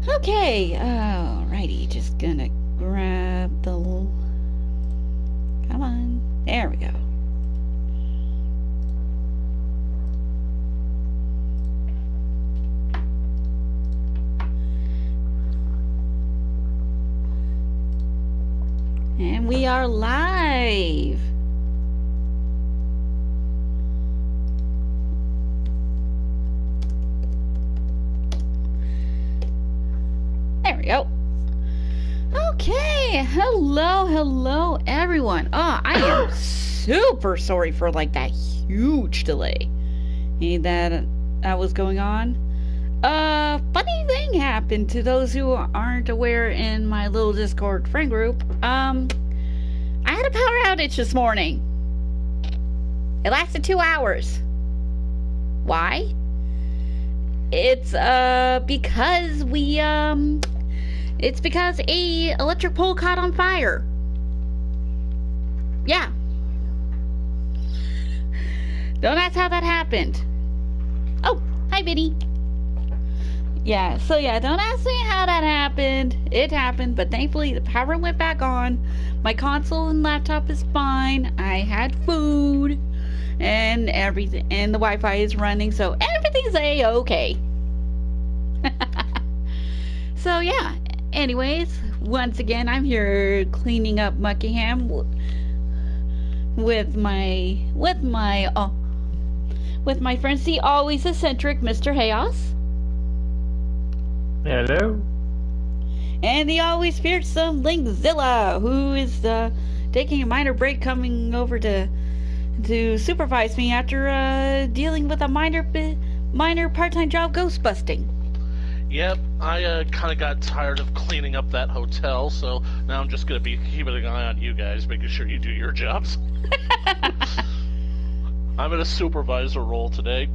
Okay, alrighty, just gonna grab the... Come on, there we go. And we are live. There we go. Okay, hello everyone. Oh, I am super sorry for like that huge delay that was going on. Funny thing happened to those who aren't aware in my little Discord friend group. I had a power outage this morning. It lasted 2 hours. Why? It's because it's because a electric pole caught on fire. Yeah. Don't ask how that happened. Oh, hi Vinny. Yeah, so yeah, don't ask me how that happened. It happened, but thankfully the power went back on. My console and laptop is fine. I had food and everything, and the Wi-Fi is running, so everything's a-okay. So yeah, anyways, once again, I'm here cleaning up Muckingham with my friends, the always eccentric Mr. Chaos. Hello. And the always fearsome Linkzilla, who is taking a minor break, coming over to supervise me after dealing with a minor part-time job ghost busting. Yep, I kind of got tired of cleaning up that hotel, so now I'm just going to be keeping an eye on you guys, making sure you do your jobs. I'm in a supervisor role today.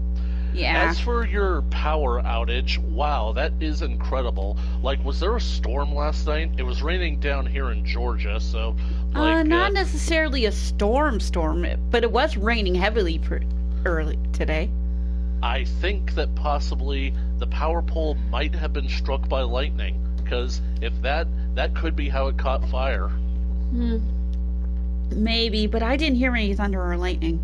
Yeah. As for your power outage, wow, that is incredible. Like, was there a storm last night? It was raining down here in Georgia, so... like, not necessarily a storm, but it was raining heavily early today. I think that possibly the power pole might have been struck by lightning, because if that could be how it caught fire. Maybe, but I didn't hear any thunder or lightning.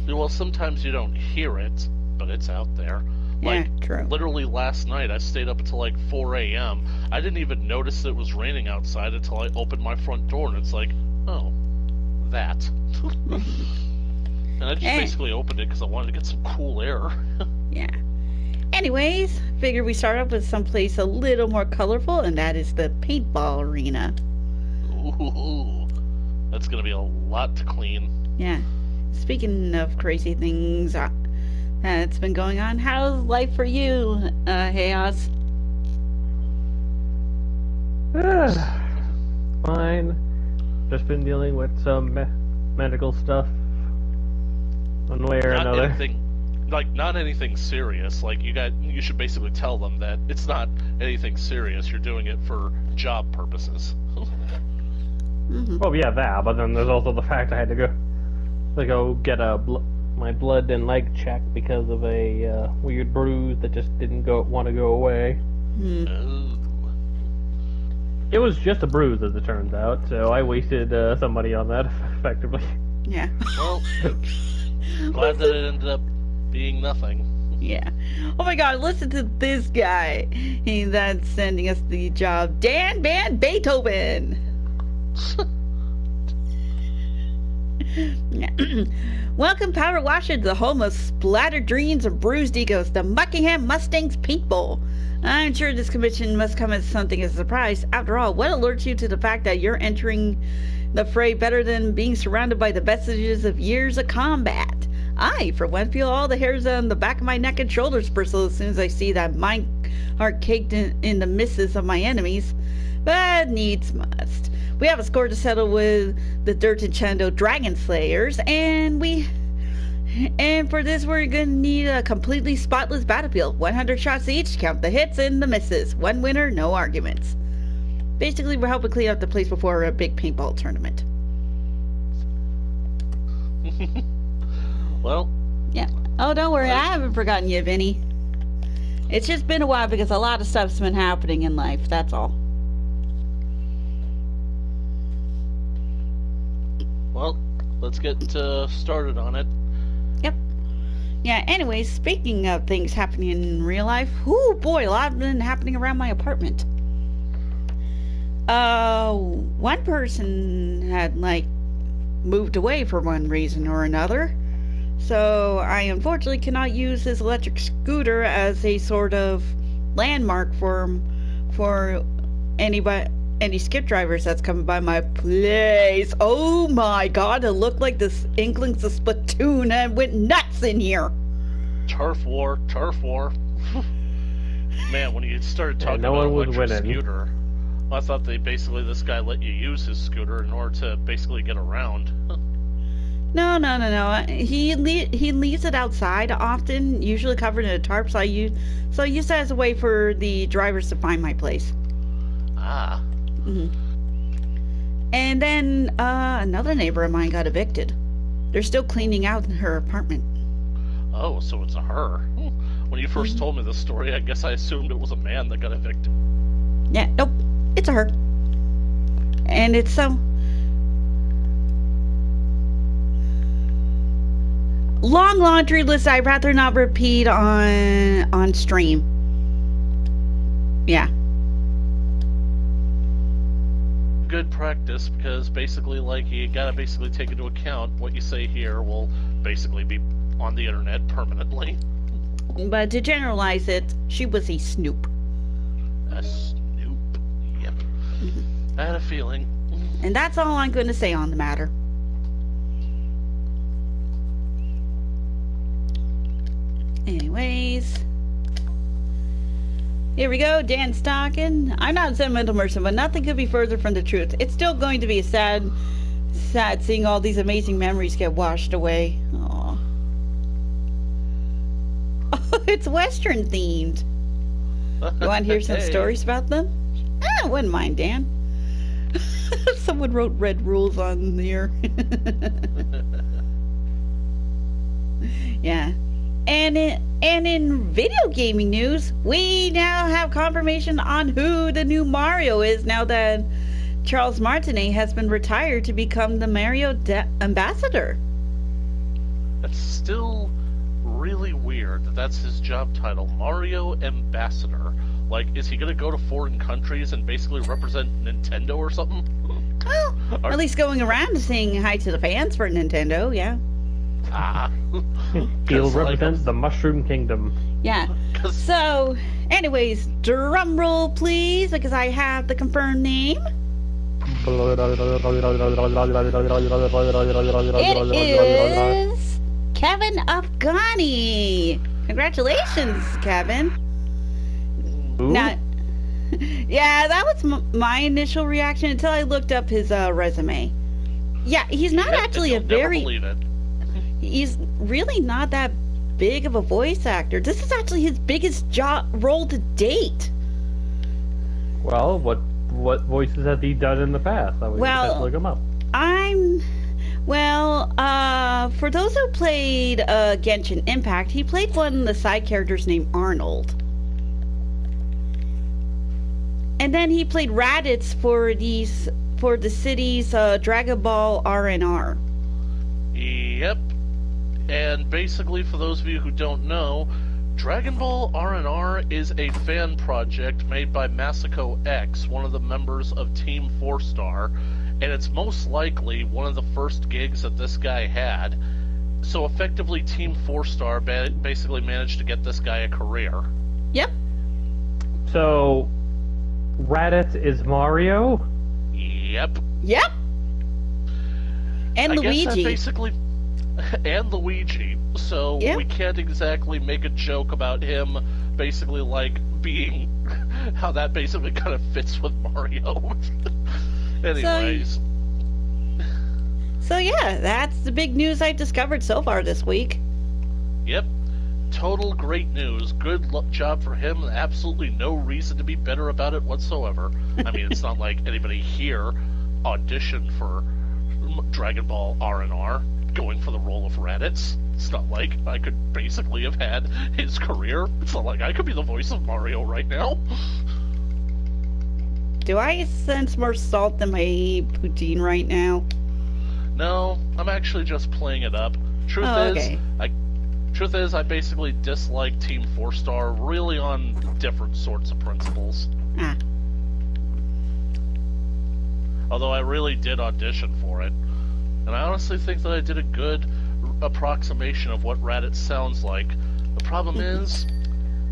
Well, sometimes you don't hear it, but it's out there. Like, yeah, true. Literally last night, I stayed up until like 4 a.m. I didn't even notice it was raining outside until I opened my front door, and it's like, oh, that. And I just basically opened it because I wanted to get some cool air. Yeah. Anyways, figured we start off with someplace a little more colorful, and that is the paintball arena. Ooh, that's going to be a lot to clean. Yeah. Speaking of crazy things that's been going on, how's life for you, Chaos? Fine. Just been dealing with some medical stuff, one way or another. Not anything serious. Like, you should basically tell them that it's not anything serious. You're doing it for job purposes. Mm-hmm. Well, yeah, that. But then there's also the fact I had to go get my blood and leg checked because of a weird bruise that just didn't want to go away. Mm. It was just a bruise, as it turns out, so I wasted some money on that, effectively. Yeah. Well, glad that it ended up being nothing. Yeah. Oh my god, listen to this guy. That's sending us the job. Dan Van Beethoven! Welcome, PowerWash, to the home of splattered dreams and bruised egos, the Muckingham Mustangs Paintball. I'm sure this commission must come as something of a surprise. After all, what alerts you to the fact that you're entering the fray better than being surrounded by the vestiges of years of combat? I, for one, feel all the hairs on the back of my neck and shoulders bristle as soon as I see that mine heart caked in the misses of my enemies. But needs must. We have a score to settle with the Dirt and Chando Dragon Slayers, and for this we're gonna need a completely spotless battlefield. 100 shots each, count the hits and the misses. One winner, no arguments. Basically, we're helping clean up the place before a big paintball tournament. Well. Yeah. Oh, don't worry, I haven't forgotten you, Vinny. It's just been a while because a lot of stuff's been happening in life, that's all. Well, let's get started on it. Yep. Yeah, anyways, speaking of things happening in real life, oh boy, a lot has been happening around my apartment. One person had, moved away for one reason or another. So I unfortunately cannot use his electric scooter as a sort of landmark for any skip drivers that's coming by my place. Oh my god, it looked like this Inklings of Splatoon and went nuts in here. Turf war. Man, when you started talking about electric scooter, I thought this guy let you use his scooter in order to basically get around. No. He leaves it outside often, usually covered in a tarp, so I use that as a way for the drivers to find my place. Ah. Mm-hmm. And then another neighbor of mine got evicted. They're still cleaning out in her apartment. Oh, so it's a her. When you first told me this story, I guess I assumed it was a man that got evicted. Yeah, nope, it's a her. And it's so... long laundry list I'd rather not repeat on stream. Yeah. Good practice, because basically, you gotta take into account what you say here will basically be on the internet permanently. But to generalize it, she was a snoop. A snoop. Yep. I had a feeling. And that's all I'm going to say on the matter. Anyways, here we go. Dan Stockin. I'm not a sentimental person, but nothing could be further from the truth. It's still going to be sad seeing all these amazing memories get washed away. Aww. Oh, it's Western themed. You want to hear some stories about them? I wouldn't mind, Dan. Someone wrote red rules on here. Yeah. And in video gaming news, we now have confirmation on who the new Mario is now that Charles Martinet has been retired to become the Mario ambassador. That's still really weird that that's his job title, Mario ambassador. Is he going to go to foreign countries and basically represent Nintendo or something? Well, at least going around saying hi to the fans for Nintendo, yeah. Ah. He'll represent the Mushroom Kingdom. Yeah. So, anyways, drum roll please, because I have the confirmed name. It is Kevin Afghani. Congratulations, Kevin. Ooh. Now, yeah, that was my initial reaction until I looked up his resume. Yeah, he's not actually a very... Never believe it. He's really not that big of a voice actor. This is actually his biggest role to date. Well, what voices has he done in the past? I would have to look him up. For those who played Genshin Impact, he played one of the side characters named Arnold. And then he played Raditz for the city's Dragon Ball RNR. Yep. And basically, for those of you who don't know, Dragon Ball RNR is a fan project made by Masako X, one of the members of Team 4-Star, and it's most likely one of the first gigs that this guy had. So effectively, Team 4-Star basically managed to get this guy a career. Yep. So, Raditz is Mario? Yep. Yep. And Luigi. Guess that basically... and Luigi. So yep. We can't exactly make a joke about him basically being... how that basically kind of fits with Mario. Anyways. So yeah, that's the big news I've discovered so far this week. Yep. Total great news. Good job for him. Absolutely no reason to be bitter about it whatsoever. I mean, it's not like anybody here auditioned for Dragon Ball R&R going for the role of Raditz. It's not like I could basically have had his career. It's not like I could be the voice of Mario right now. Do I sense more salt than my poutine right now? No, I'm actually just playing it up. Okay. Truth is, I basically dislike Team 4-Star really on different sorts of principles. Ah. Although I really did audition for it. And I honestly think that I did a good approximation of what Raditz sounds like. The problem is,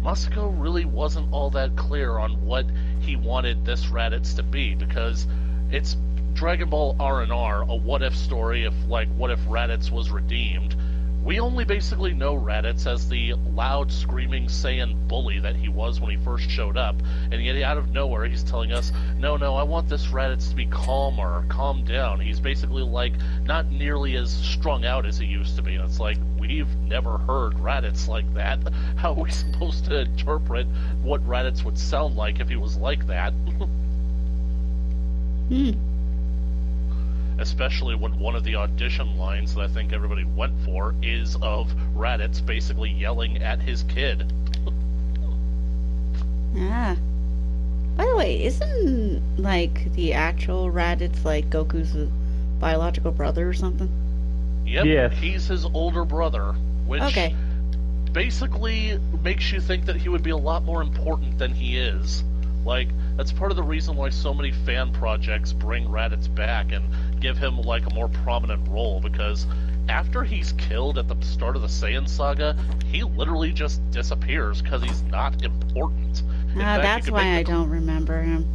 Masako really wasn't all that clear on what he wanted this Raditz to be, because it's Dragon Ball R&R, a what-if story of, like, what if Raditz was redeemed. We only basically know Raditz as the loud, screaming Saiyan bully that he was when he first showed up, and yet out of nowhere he's telling us, no, I want this Raditz to be calmer, calm down. He's basically, like, not nearly as strung out as he used to be, and it's like, we've never heard Raditz like that. How are we supposed to interpret what Raditz would sound like if he was like that? Especially when one of the audition lines that I think everybody went for is of Raditz basically yelling at his kid. Ah. By the way, isn't, like, the actual Raditz, like, Goku's biological brother or something? Yep, yes. He's his older brother, which basically makes you think that he would be a lot more important than he is. Like, that's part of the reason why so many fan projects bring Raditz back and give him, like, a more prominent role, because after he's killed at the start of the Saiyan saga, he literally just disappears because he's not important. That's why I don't remember him.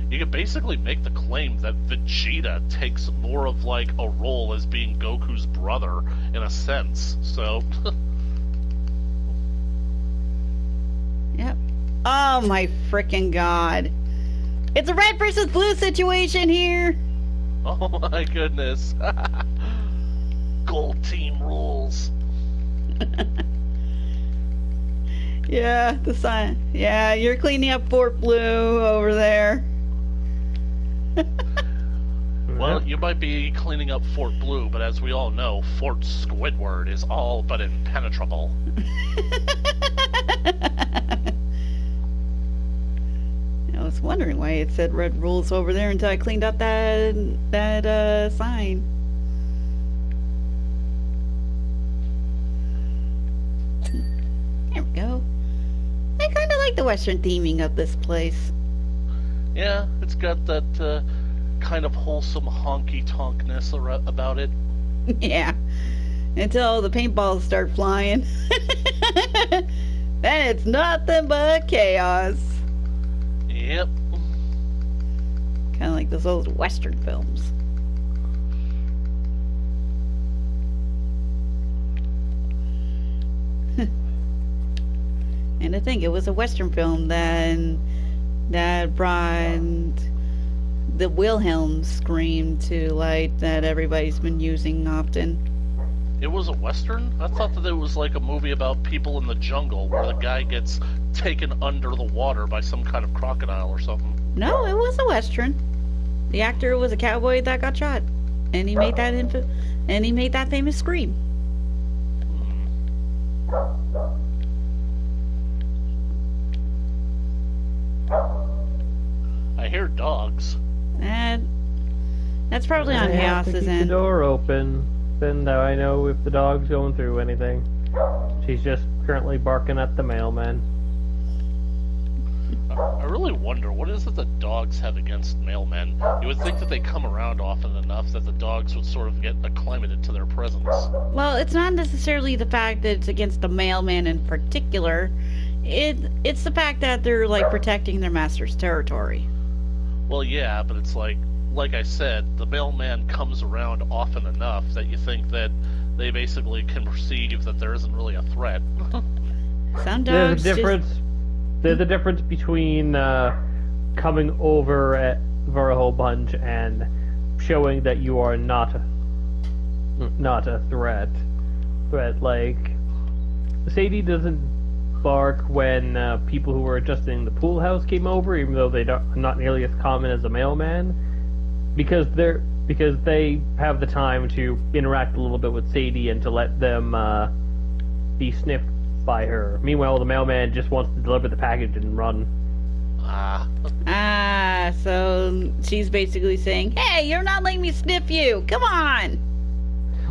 You could basically make the claim that Vegeta takes more of, like, a role as being Goku's brother, in a sense, so... Yep. Oh my frickin' god. It's a red versus blue situation here! Oh my goodness. Gold team rules. Yeah, the sign. Yeah, you're cleaning up Fort Blue over there. Well, you might be cleaning up Fort Blue, but as we all know, Fort Squidward is all but impenetrable. I was wondering why it said red rules over there until I cleaned up that sign. There we go. I kind of like the Western theming of this place. Yeah, it's got that kind of wholesome honky-tonkness about it. Yeah. Until the paintballs start flying. Then it's nothing but chaos. Yep. Kind of like those old Western films. And I think it was a Western film that brought the Wilhelm scream to light that everybody's been using often. It was a Western? I thought that it was like a movie about people in the jungle where the guy gets taken under the water by some kind of crocodile or something. No, it was a Western. The actor was a cowboy that got shot, and he made that famous scream. I hear dogs. And that's probably on I have to Chaos's keep the end. door open. Then that I know if the dog's going through anything. She's just currently barking at the mailman. I really wonder, what is it that dogs have against mailmen? You would think that they come around often enough that the dogs would sort of get acclimated to their presence. Well, it's not necessarily the fact that it's against the mailman in particular. It's the fact that they're, like, protecting their master's territory. Well, yeah, but it's like I said, the mailman comes around often enough that you think that they basically can perceive that there isn't really a threat. Some dogs There's a difference between coming over for a whole bunch and showing that you are not a threat. But, like, Sadie doesn't bark when people who were adjusting the pool house came over, even though they're not nearly as common as a mailman, because because they have the time to interact a little bit with Sadie and to let them be sniffed by her. Meanwhile, the mailman just wants to deliver the package and run. So she's basically saying, "Hey, you're not letting me sniff you. Come on."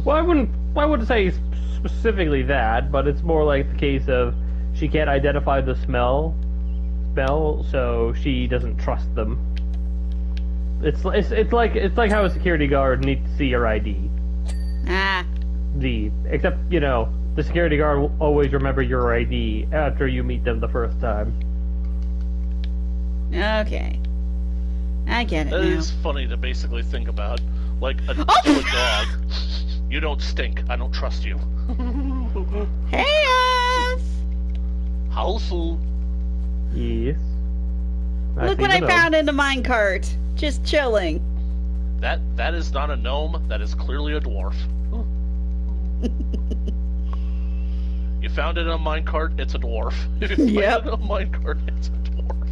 Well, I wouldn't say specifically that, but it's more like the case of she can't identify the smell, so she doesn't trust them. It's like how a security guard needs to see your ID. Except the security guard will always remember your ID after you meet them the first time. Okay. I get it now. It is funny to basically think about. Like, a dog. You don't stink. I don't trust you. Hey, us! Howful. Yes. Look what I found in the minecart. Just chilling. That is not a gnome. That is clearly a dwarf. You found it in a minecart, it's a dwarf. If you find it in a minecart, it's a dwarf.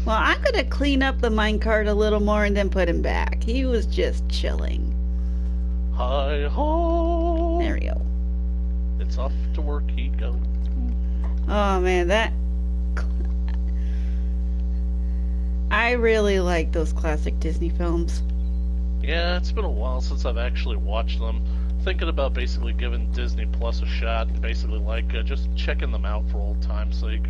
Well, I'm gonna clean up the minecart a little more and then put him back. He was just chilling. Hi ho! There we go. It's off to work he goes. Oh man, I really like those classic Disney films. Yeah, it's been a while since I've actually watched them. Thinking about basically giving Disney Plus a shot and basically just checking them out for old time's sake.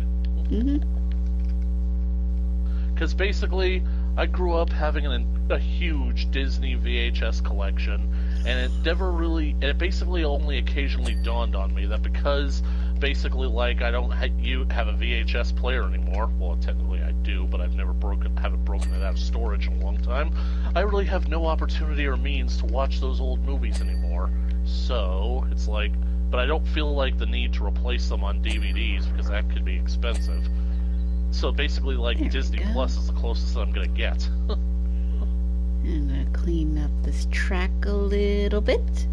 Because basically, I grew up having a huge Disney VHS collection, and it basically only occasionally dawned on me that because basically I don't have a VHS player anymore. Well, technically I do, but I've never haven't broken it out of storage in a long time. I really have no opportunity or means to watch those old movies anymore. So it's but I don't feel like the need to replace them on DVDs because that could be expensive. So basically, Disney Plus is the closest that I'm gonna get. I'm gonna clean up this track a little bit.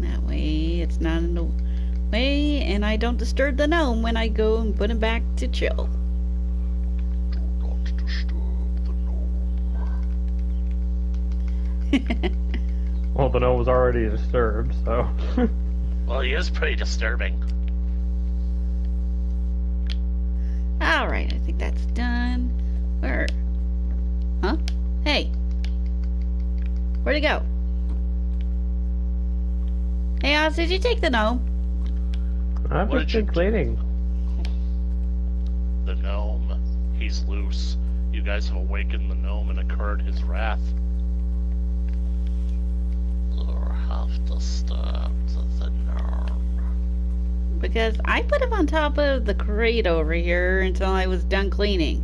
That way it's not in the way, and I don't disturb the gnome when I go and put him back to chill. Do not disturb the gnome. Well, the gnome was already disturbed, so... Well, he is pretty disturbing. Alright, I think that's done. Where? Huh? Hey. Where'd he go? Hey, Oz, did you take the gnome? I've just been cleaning. The gnome. He's loose. You guys have awakened the gnome and incurred his wrath. Have disturbed the gnome. Because I put him on top of the crate over here until I was done cleaning.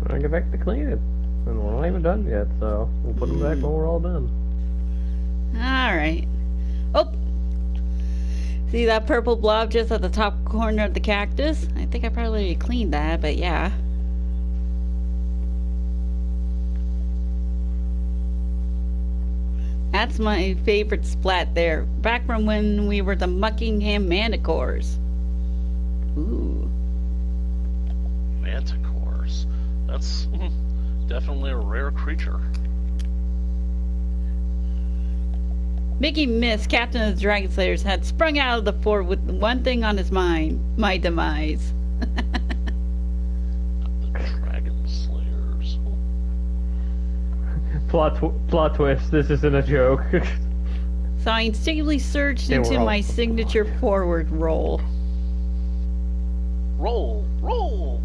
I'll get back to cleaning. And we're not even done yet, so we'll put them back when we're all done. Alright. Oh! See that purple blob just at the top corner of the cactus? I think I probably cleaned that, but yeah. That's my favorite splat there. Back from when we were the Muckingham Manticores. Ooh. Manticores. That's definitely a rare creature. Mickey Miss, Captain of the Dragon Slayers, had sprung out of the fort with one thing on his mind: my demise. Dragon Slayers. Plot twist, this isn't a joke. So I instinctively surged into my signature forward roll. Roll! Roll!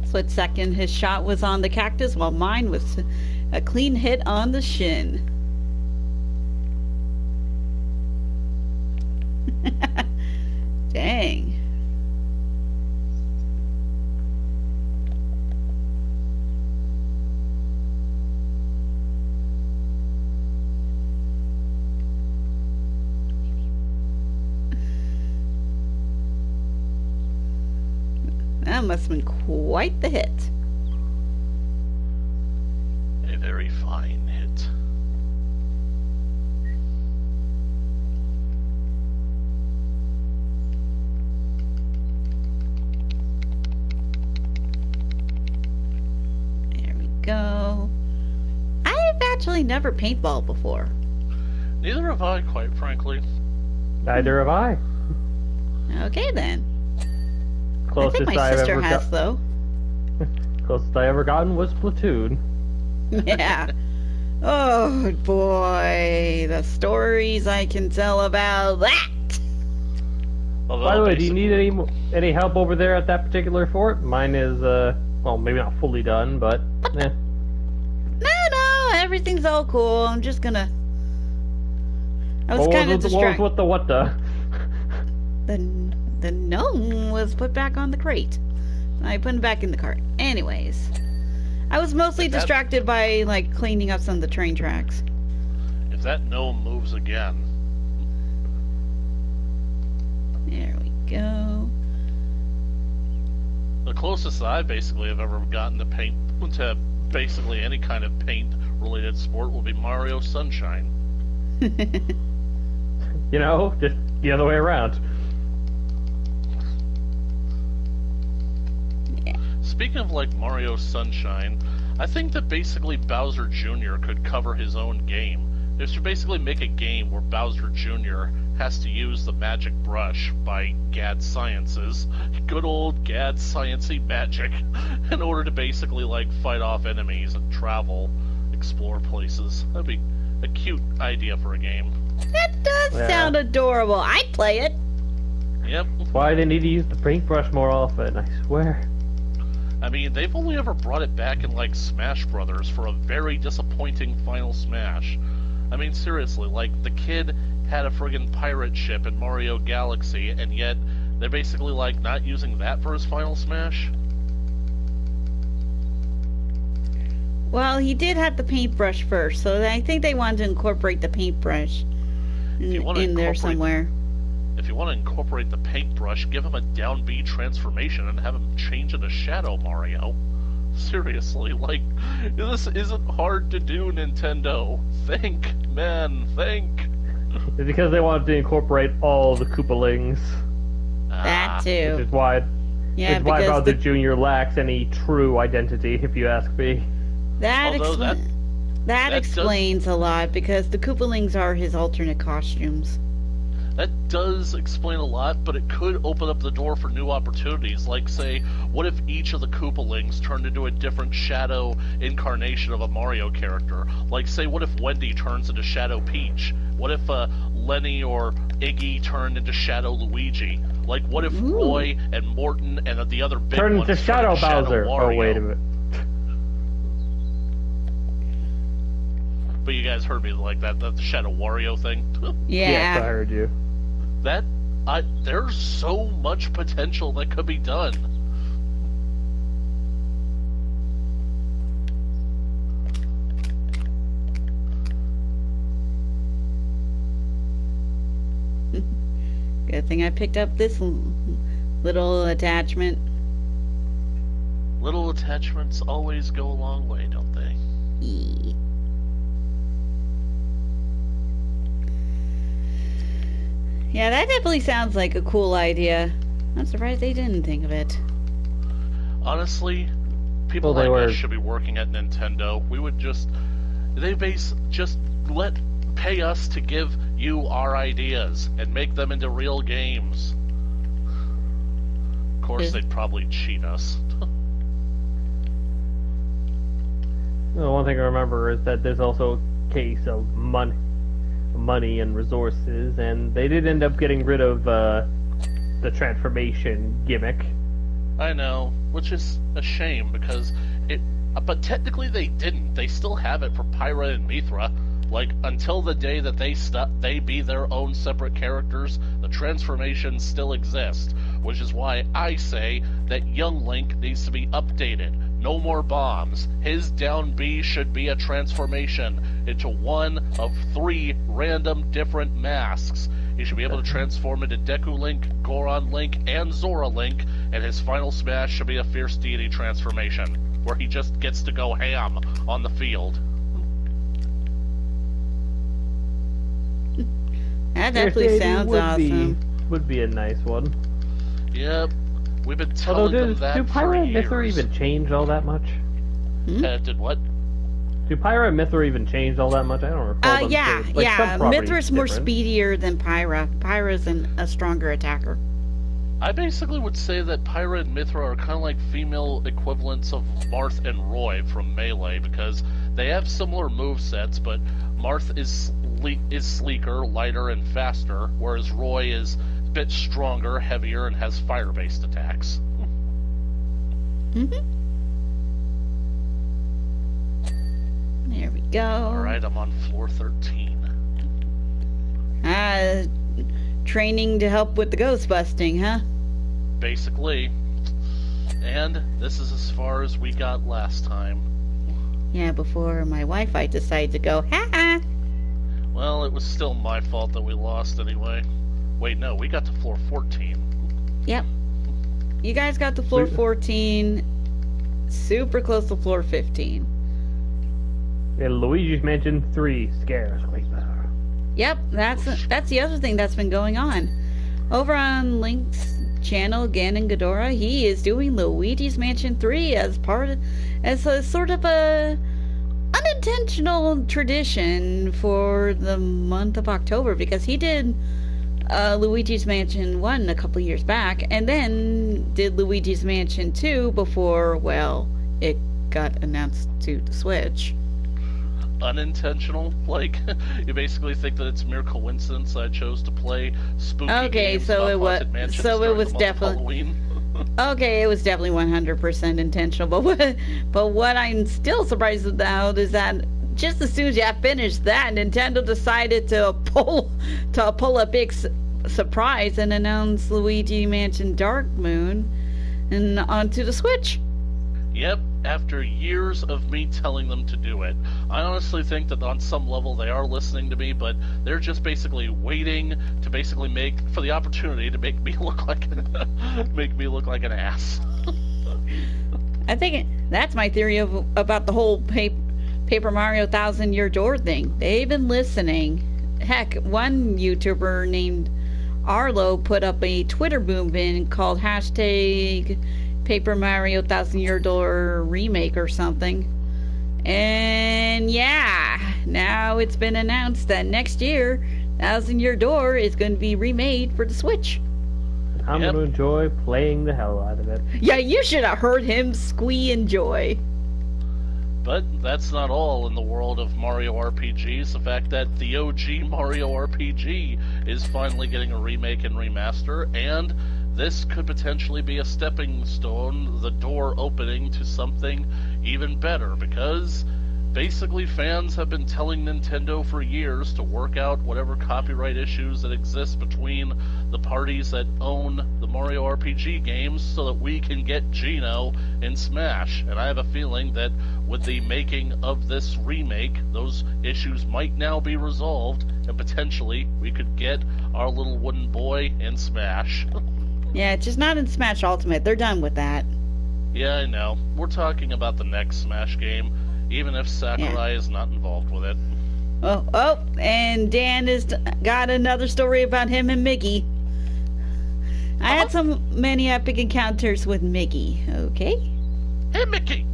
Split second, his shot was on the cactus while mine was a clean hit on the shin. Dang. That must have been quite the hit. A very fine hit. actually never paintball before. Neither have I, quite frankly. Neither have I. Okay then. I Closest think my I've sister ever has though. Closest I ever gotten was Platoon. Yeah. Oh boy, the stories I can tell about that. Although, By the way, do you basically- need any help over there at that particular fort? Mine is, well, maybe not fully done, but, eh. No, everything's all cool. I'm just gonna. I was What kind of was distracted. with the what the? The gnome was put back on the crate. I put him back in the cart. Anyways, I was mostly If that- distracted by like cleaning up some of the train tracks. If that gnome moves again, There we go. the closest I basically have ever gotten to paint to basically any kind of paint-related sport will be Mario Sunshine. You know, just the other way around. Speaking of like Mario Sunshine, I think that basically Bowser Jr. could cover his own game. They should basically make a game where Bowser Jr. has to use the magic brush by Gad Sciences, good old Gad Sciencey magic, in order to basically like fight off enemies and travel, explore places. That'd be a cute idea for a game. That does Yeah. sound adorable. I'd play it. Yep. Why they need to use the paintbrush more often, I swear. I mean, they've only ever brought it back in like Smash Brothers for a very disappointing final Smash. I mean, seriously, like the kid had a friggin' pirate ship in Mario Galaxy, and yet they're basically like not using that for his final Smash. Well, he did have the paintbrush first, so I think they wanted to incorporate the paintbrush you wanna in there incorporate- somewhere. If you want to incorporate the paintbrush, give him a down B transformation and have him change into Shadow Mario. Seriously, like, this isn't hard to do, Nintendo. Think, man, think. It's because they wanted to incorporate all the Koopalings. That Which too. is why, Yeah, why because Bowser the, Jr. lacks any true identity, if you ask me. that Although that does- explains a lot because the Koopalings are his alternate costumes. That does explain a lot, but it could open up the door for new opportunities. Like, say, what if each of the Koopalings turned into a different Shadow incarnation of a Mario character? Like, say, what if Wendy turns into Shadow Peach? What if Lenny or Iggy turned into Shadow Luigi? Like, what if Ooh. Roy and Morton and the other big Turn ones into Shadow Bowser. Wario? Oh, wait a minute. But you guys heard me like that, the Shadow Wario thing? Yeah. Yes, I heard you. There's so much potential that could be done. Good thing I picked up this little attachment. Little attachments always go a long way, don't they? Yeah, that definitely sounds like a cool idea. I'm surprised they didn't think of it. Honestly, people Well, they like were- us should be working at Nintendo. We would just pay us to give you our ideas and make them into real games. Of course, Is- they'd probably cheat us. The one thing I remember is that there's also a case of money and resources, and they did end up getting rid of the transformation gimmick. I know, which is a shame because but technically they didn't. They still have it for Pyra and Mithra. Like, until the day that they be their own separate characters, the transformations still exist. Which is why I say that young Link needs to be updated. No more bombs. His down B should be a transformation into one of 3 random different masks. He should be able to transform into Deku Link, Goron Link, and Zora Link, and his final smash should be a Fierce Deity transformation, where he just gets to go ham on the field. That definitely Fierce sounds Deity awesome. Would be a nice one. Yep, we've been Although, telling them do that for Pyra and years. Mithra even change all that much? Did what? Do Pyra and Mithra even change all that much? I don't recall them Yeah. to, like, some properties Mithra's more different. speedier than Pyra. Pyra's a stronger attacker. I basically would say that Pyra and Mithra are kind of like female equivalents of Marth and Roy from Melee, because they have similar movesets, but Marth is sleeker, lighter, and faster, whereas Roy is a bit stronger, heavier, and has fire-based attacks. Mm-hmm. There we go. Alright, I'm on floor 13. Training to help with the ghost busting, huh? Basically. And this is as far as we got last time. Yeah, before my Wi-Fi decided to go, ha! Well, it was still my fault that we lost anyway. Wait, no, we got to floor 14. Yep. You guys got to floor 14, super close to floor 15. Yeah, Luigi's Mansion 3 scares Creeper. Yep, that's the other thing that's been going on. Over on Link's channel, Ganon Ghidorah, he is doing Luigi's Mansion 3 as a sort of a unintentional tradition for the month of October, because he did Luigi's Mansion 1 a couple years back, and then did Luigi's Mansion 2 before, well, it got announced to the Switch. Unintentional? Like, you basically think that it's mere coincidence I chose to play spooky games about haunted mansions during the month of Halloween? Okay, it was definitely 100% intentional, but what I'm still surprised about is that just as soon as you finished that, Nintendo decided to pull a big surprise and announce Luigi Mansion Dark Moon and onto the Switch. Yep, after years of me telling them to do it. I honestly think that on some level they are listening to me, but they're just basically waiting to basically make for the opportunity to make me look like an ass. I think that's my theory about the whole Paper Mario 1000 Year Door thing. They've been listening. Heck, one YouTuber named Arlo put up a Twitter movement called hashtag Paper Mario 1000 Year Door remake or something. And yeah, now it's been announced that next year 1000 Year Door is going to be remade for the Switch. I'm going to enjoy playing the hell out of it. Yeah, you should have heard him squee in joy. But that's not all in the world of Mario RPGs. The fact that the OG Mario RPG is finally getting a remake and remaster, and this could potentially be a stepping stone, the door opening to something even better, because basically fans have been telling Nintendo for years to work out whatever copyright issues that exist between the parties that own the Mario RPG games so that we can get Geno in Smash. And I have a feeling that with the making of this remake, those issues might now be resolved, and potentially we could get our little wooden boy in Smash. Yeah, just not in Smash Ultimate. They're done with that. Yeah, I know. We're talking about the next Smash game, even if Sakurai is not involved with it. Oh, and Dan has got another story about him and Mickey. I had so many epic encounters with Mickey, okay? Hey, Mickey!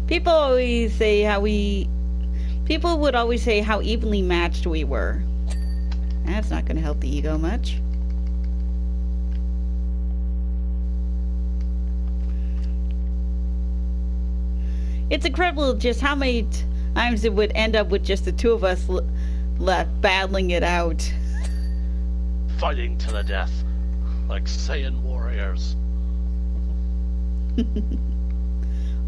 People would always say how evenly matched we were. That's not going to help the ego much. It's incredible just how many times it would end up with just the two of us left battling it out. Fighting to the death, like Saiyan warriors.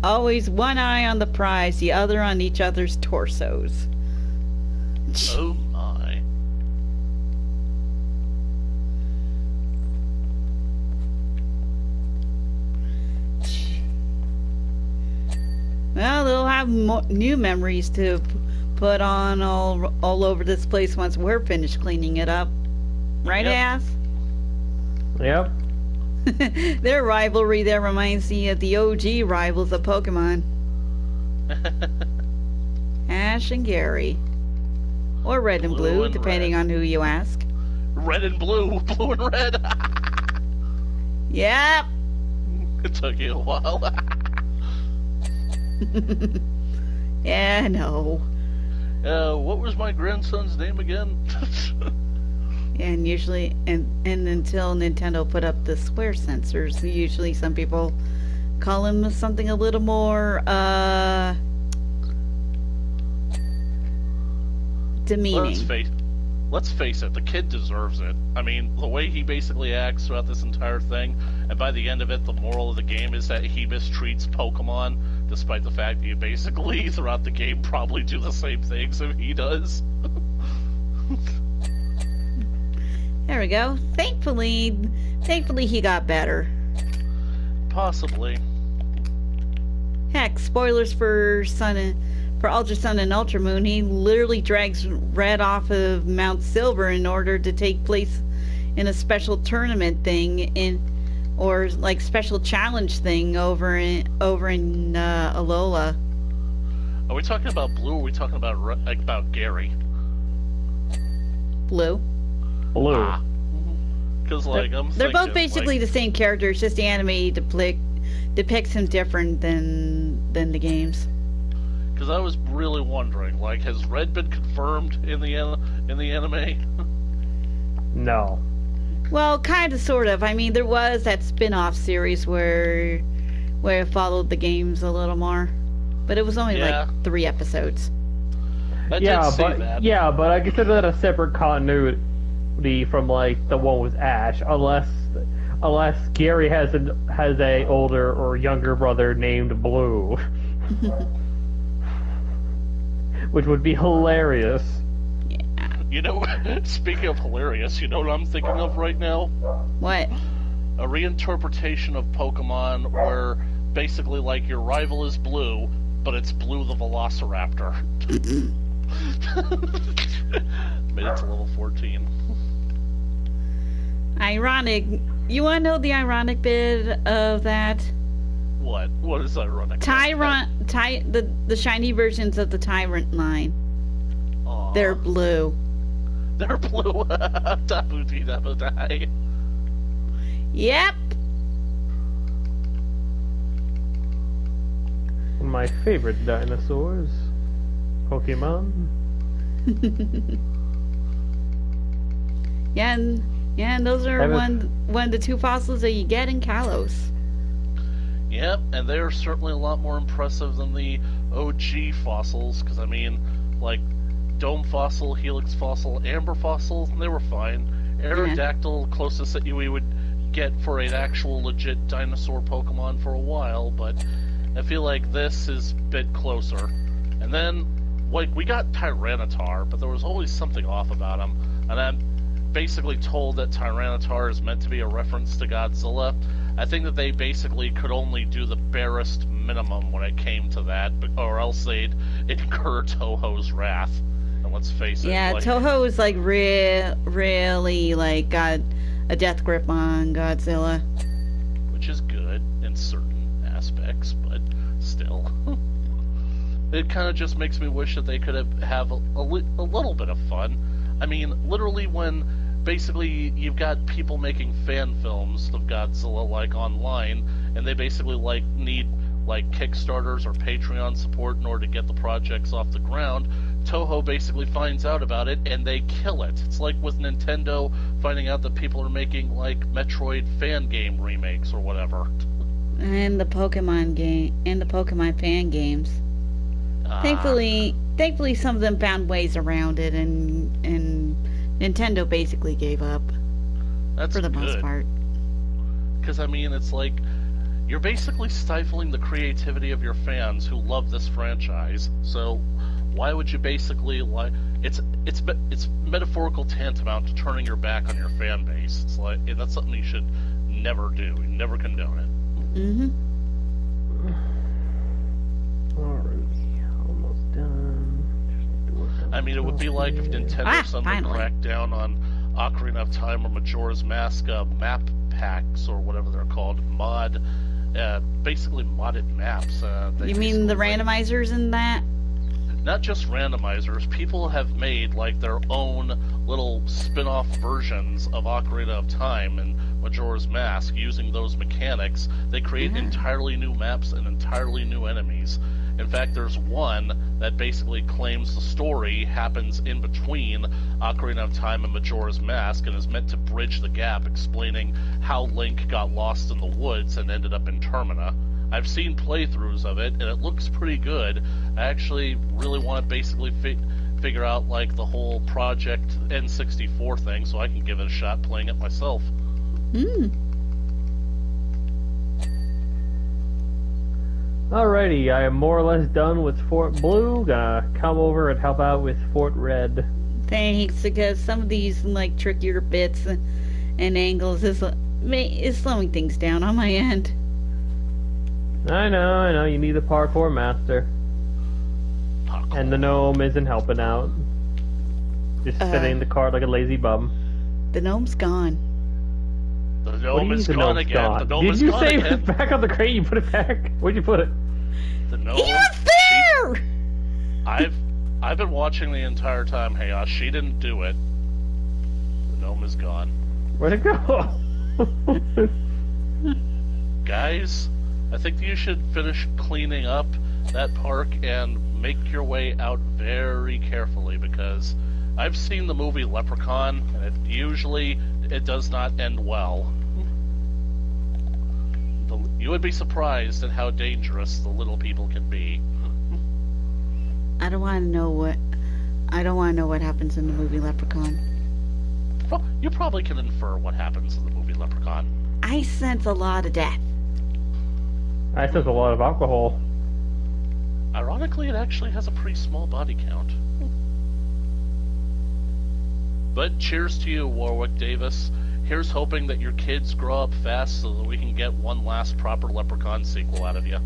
Always one eye on the prize, the other on each other's torsos. Oh my. Well, they'll have new memories to put on all over this place once we're finished cleaning it up. Right, Ass? Yep. Their rivalry there reminds me of the OG rivals of Pokemon. Ash and Gary. Or Red and Blue, depending on who you ask. Red and blue, blue and red. Yep. It took you a while. Yeah, no. What was my grandson's name again? And usually, and until Nintendo put up the square sensors, usually some people call him something a little more, demeaning. Let's face it, the kid deserves it. I mean, the way he basically acts throughout this entire thing, and by the end of it, the moral of the game is that he mistreats Pokemon, despite the fact that you basically, throughout the game, probably do the same things that he does. There we go. Thankfully he got better. Possibly. Heck, spoilers for Ultra Sun and Ultra Moon. He literally drags Red off of Mount Silver in order to take place in a special tournament thing or like special challenge thing over in Alola. Are we talking about Blue or are we talking about Gary? Blue. Blue. Because they're both basically the same characters, just the anime depicts him different than the games. Because I was really wondering, like, has Red been confirmed in the anime? No. Well, kind of, sort of. I mean, there was that spin-off series where it followed the games a little more, but it was only like 3 episodes. But I consider that a separate continuity from like the one with Ash, unless Gary has a older or younger brother named Blue. Which would be hilarious. Yeah. You know, speaking of hilarious, you know what I'm thinking of right now? What? A reinterpretation of Pokemon where basically, like, your rival is Blue, but it's Blue the Velociraptor. Made it to level 14. Ironic. You want to know the ironic bit of that? What? What is ironic? The shiny versions of the Tyrant line. Aww. They're blue. They're blue. Dabu-dee-dabu-die. Yep. One of my favorite dinosaurs, Pokemon. Yeah, and those are one of the 2 fossils that you get in Kalos. Yep, and they're certainly a lot more impressive than the OG fossils, because, I mean, like, Dome Fossil, Helix Fossil, Amber Fossil, they were fine. Aerodactyl, closest that we would get for an actual legit dinosaur Pokemon for a while, but I feel like this is a bit closer. And then, like, we got Tyranitar, but there was always something off about him, and I'm basically told that Tyranitar is meant to be a reference to Godzilla. I think that they basically could only do the barest minimum when it came to that, or else they'd incur Toho's wrath. And let's face it. Yeah, Toho is like really like got a death grip on Godzilla. Which is good in certain aspects, but still. It kind of just makes me wish that they could have a little bit of fun. I mean, literally when basically you've got people making fan films of Godzilla like online, and they basically like need like Kickstarters or Patreon support in order to get the projects off the ground. Toho basically finds out about it and they kill it. It's like with Nintendo finding out that people are making like Metroid fan game remakes or whatever. And the Pokemon game and the Pokemon fan games. Thankfully some of them found ways around it, and Nintendo basically gave up. That's for the most part. Because, I mean, it's like, you're basically stifling the creativity of your fans who love this franchise. So, why would you basically, like, it's metaphorical tantamount to turning your back on your fan base. It's like, that's something you should never do. You never condone it. Mm-hmm. Alright, almost done. I mean, it would be like if Nintendo suddenly cracked down on Ocarina of Time or Majora's Mask map packs or whatever they're called, basically modded maps. You mean the randomizers in that? Not just randomizers. People have made like their own little spin-off versions of Ocarina of Time and Majora's Mask using those mechanics. They create entirely new maps and entirely new enemies. In fact, there's one that basically claims the story happens in between Ocarina of Time and Majora's Mask and is meant to bridge the gap, explaining how Link got lost in the woods and ended up in Termina. I've seen playthroughs of it, and it looks pretty good. I actually really want to basically figure out, like, the whole Project N64 thing, so I can give it a shot playing it myself. Alrighty, I am more or less done with Fort Blue. Gonna come over and help out with Fort Red. Thanks, because some of these, like, trickier bits and angles is slowing things down on my end. I know, you need a parkour master. And the gnome isn't helping out. Just sitting in the car like a lazy bum. The gnome's gone. The gnome is gone again. Gone? The gnome Did is you gone save again. it back on the crate? You put it back? Where'd you put it? The gnome. He was there! I've been watching the entire time, Hayash. She didn't do it. The gnome is gone. Where'd it go? Guys, I think you should finish cleaning up that park and make your way out very carefully, because I've seen the movie Leprechaun, and it does not end well. You would be surprised at how dangerous the little people can be. I don't want to know what happens in the movie Leprechaun. Well, you probably can infer what happens in the movie Leprechaun. I sense a lot of death. I sense a lot of alcohol. Ironically, it actually has a pretty small body count. But cheers to you, Warwick Davis. Here's hoping that your kids grow up fast so that we can get one last proper Leprechaun sequel out of you.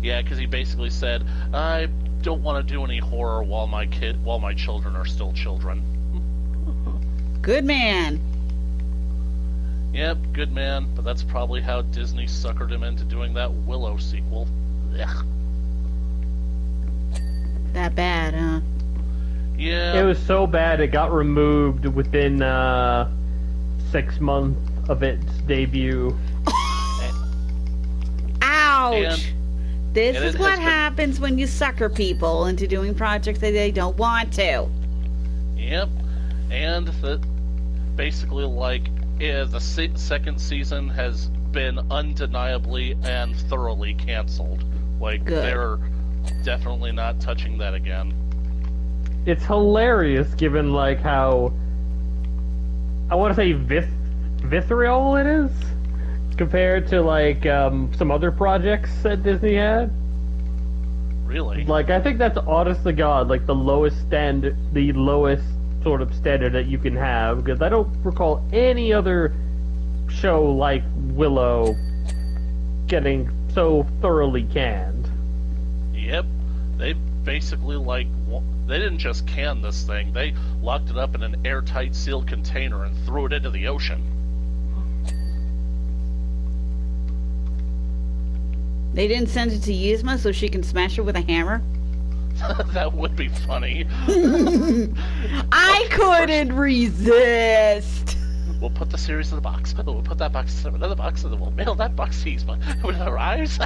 Yeah, because he basically said, I don't want to do any horror while my children are still children. Good man. Yep, good man, but that's probably how Disney suckered him into doing that Willow sequel. Ugh. That bad, huh? Yeah. It was so bad it got removed within 6 months of its debut. Ouch! This and is what happens when you sucker people into doing projects that they don't want to. Yep, and basically, like, the second season has been undeniably and thoroughly canceled. Like, Good. They're definitely not touching that again. It's hilarious given, like, how, I want to say visceral it is, compared to, like, some other projects that Disney had. Really? Like, I think that's honest to God, like, the lowest sort of standard that you can have, because I don't recall any other show like Willow getting so thoroughly canned. Yep. They basically, like, they didn't just can this thing, they locked it up in an airtight sealed container and threw it into the ocean. They didn't send it to Yzma so she can smash it with a hammer? That would be funny. I couldn't resist. We'll put the series in the box. We'll put that box in another box, and then we'll mail that box to Yzma. When it arrives,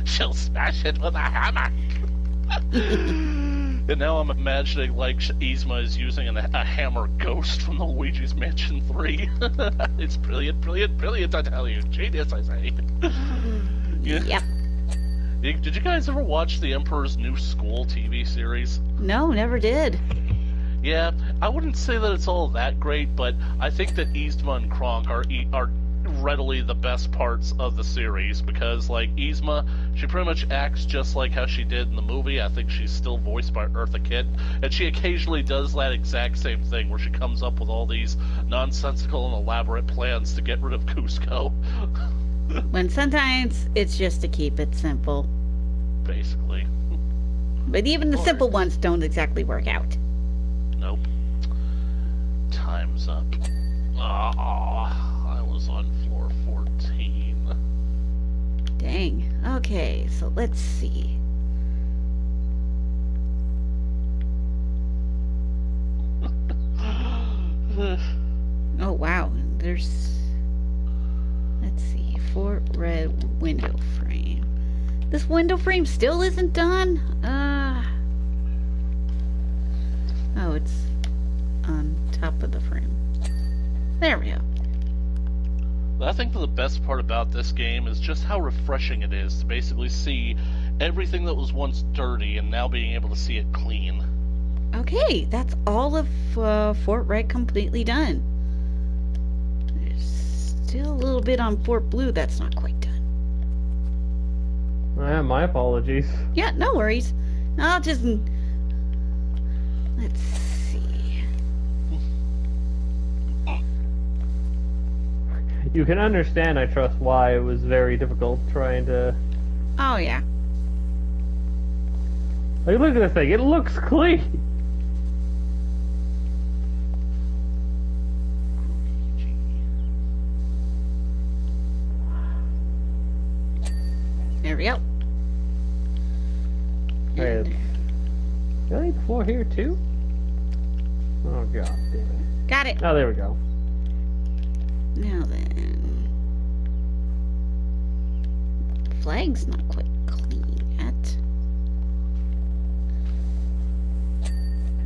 she'll smash it with a hammer. And now I'm imagining, like, Yzma is using a hammer ghost from the Luigi's Mansion 3. It's brilliant, brilliant, brilliant, I tell you. Genius, I say. Yep. Did you guys ever watch The Emperor's New School TV series? No, never did. Yeah, I wouldn't say that it's all that great, but I think that Yzma and Kronk are readily the best parts of the series, because, like, Yzma, she pretty much acts just like how she did in the movie. I think she's still voiced by Eartha Kitt, and she occasionally does that exact same thing where she comes up with all these nonsensical and elaborate plans to get rid of Cusco. When sometimes it's just to keep it simple. Basically. But even the simple ones don't exactly work out. Nope. Time's up. I was on floor 14. Dang. Okay, so let's see. Oh, wow. There's... Let's see. Fort Red window frame. window frame still isn't done? Oh, it's on top of the frame. There we go. I think the best part about this game is just how refreshing it is to basically see everything that was once dirty and now being able to see it clean. Okay, that's all of Fort Red completely done. There's still a little bit on Fort Blue that's not quite done. My apologies. Yeah, no worries. I'll just... Let's see. You can understand, I trust, why it was very difficult trying to... Oh, yeah. Like, look at this thing. It looks clean. There we go. Hey, really? The floor here, too? Oh, god damn it. Got it. Oh, there we go. Now then. Flag's not quite clean yet.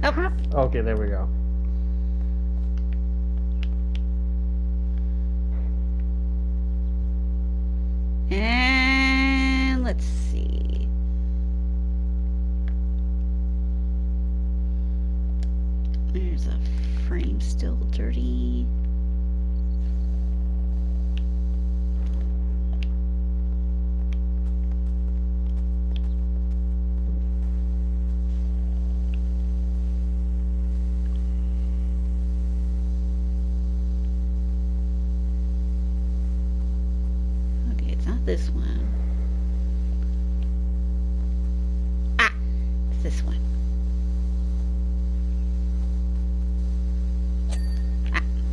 Oh. Okay, there we go. And let's see. There's a frame still dirty. Okay, it's not this one. Ah, it's this one.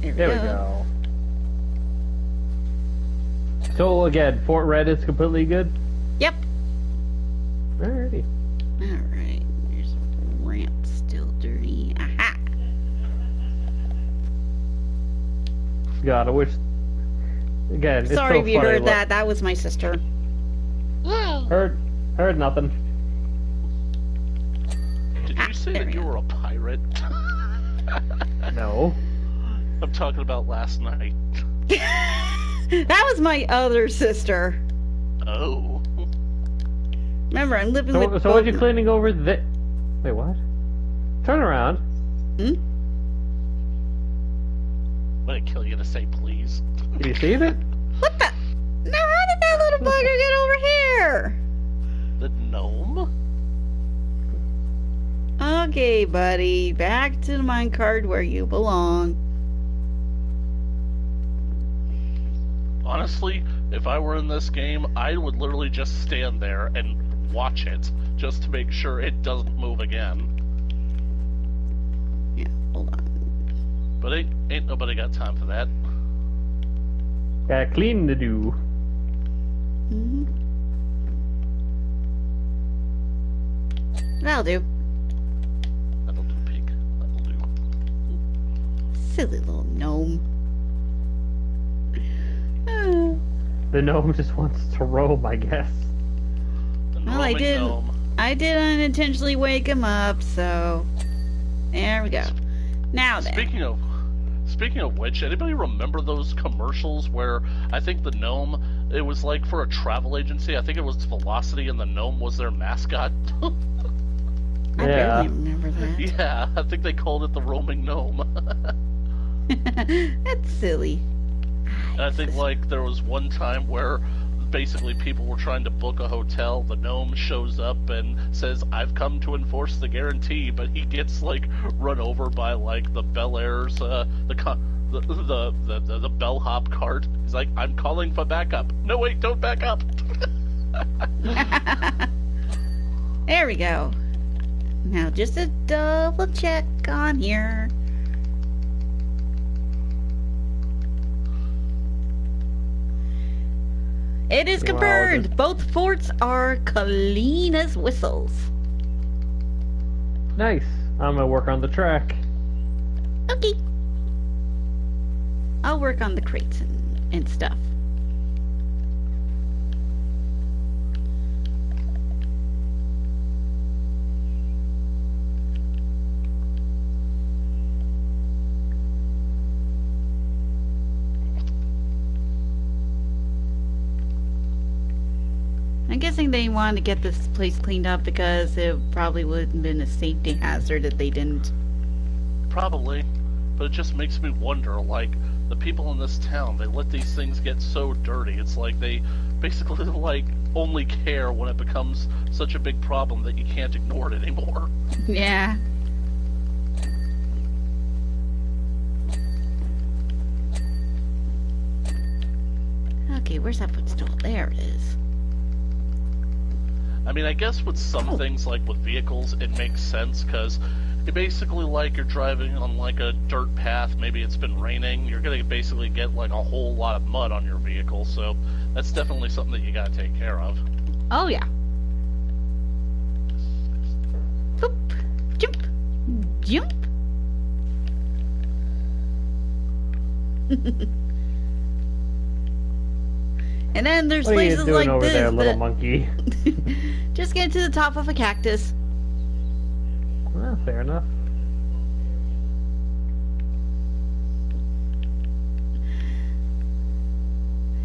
There we go. So again, Fort Red is completely good? Yep. Alrighty. Alright, there's a ramp still dirty. Aha! God, I wish... Again, it's Sorry so if you funny. heard that. That was my sister. Heard nothing. Did you say there that we you go. were a pirate? No. I'm talking about last night. That was my other sister. Oh. Remember, I'm living So with what both you my- cleaning over there? Wait, what? Turn around. Hmm? I'm gonna kill you to say please. Did you see it? What the? Now, how did that little bugger get over here? The gnome? Okay, buddy. Back to the minecart where you belong. Honestly, if I were in this game, I would literally just stand there and watch it, just to make sure it doesn't move again. Yeah, hold on. But ain't nobody got time for that. Got cleaning to do. Mm-hmm. That'll do. That'll do, pig. That'll do. Silly little gnome. Oh. The gnome just wants to roam, I guess. The Well, I roaming did. gnome. I did unintentionally wake him up, so there we go. Now then. Speaking of which, anybody remember those commercials where I think the gnome, it was like for a travel agency, I think it was Velocity and the gnome was their mascot? I Yeah. barely remember that. Yeah, I think they called it the roaming gnome. That's silly. And I think like there was one time where basically people were trying to book a hotel, the gnome shows up and says, "I've come to enforce the guarantee," but he gets like run over by like the Bel Air's the bellhop cart. He's like, "I'm calling for backup." No, wait, don't back up. There we go. Now just a double check on here. It is Well, confirmed. Both forts are clean as whistles. Nice. I'm gonna work on the track. Okay. I'll work on the crates and stuff. guessing they wanted to get this place cleaned up because it probably would have been a safety hazard if they didn't. Probably. But it just makes me wonder, like, the people in this town, they let these things get so dirty. It's like they basically, like, only care when it becomes such a big problem that you can't ignore it anymore. Yeah. Okay, where's that footstool? There it is. I mean, I guess with some things, like with vehicles, it makes sense, because you basically, like, you're driving on, like, a dirt path, maybe it's been raining, you're gonna basically get, like, a whole lot of mud on your vehicle, so that's definitely something that you gotta take care of. Oh, yeah. Boop. Jump. Jump. And then there's What are you places doing like over this there, little that monkey? just get to the top of a cactus. Well, fair enough.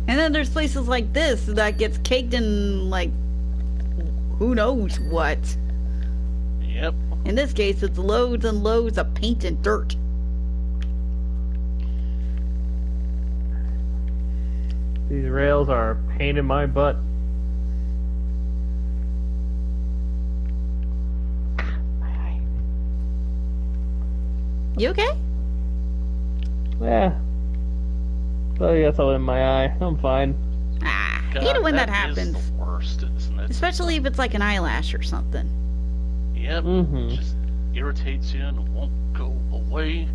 And then there's places like this that gets caked in, like, who knows what. Yep. In this case, it's loads and loads of paint and dirt. These rails are a pain in my butt. You okay? Yeah. So I guess I'll in my eye. I'm fine. Ah, God, hate it when that is happens. the worst, isn't it? Especially if it's like an eyelash or something. Yep. Mhm. Just irritates you and won't go away. You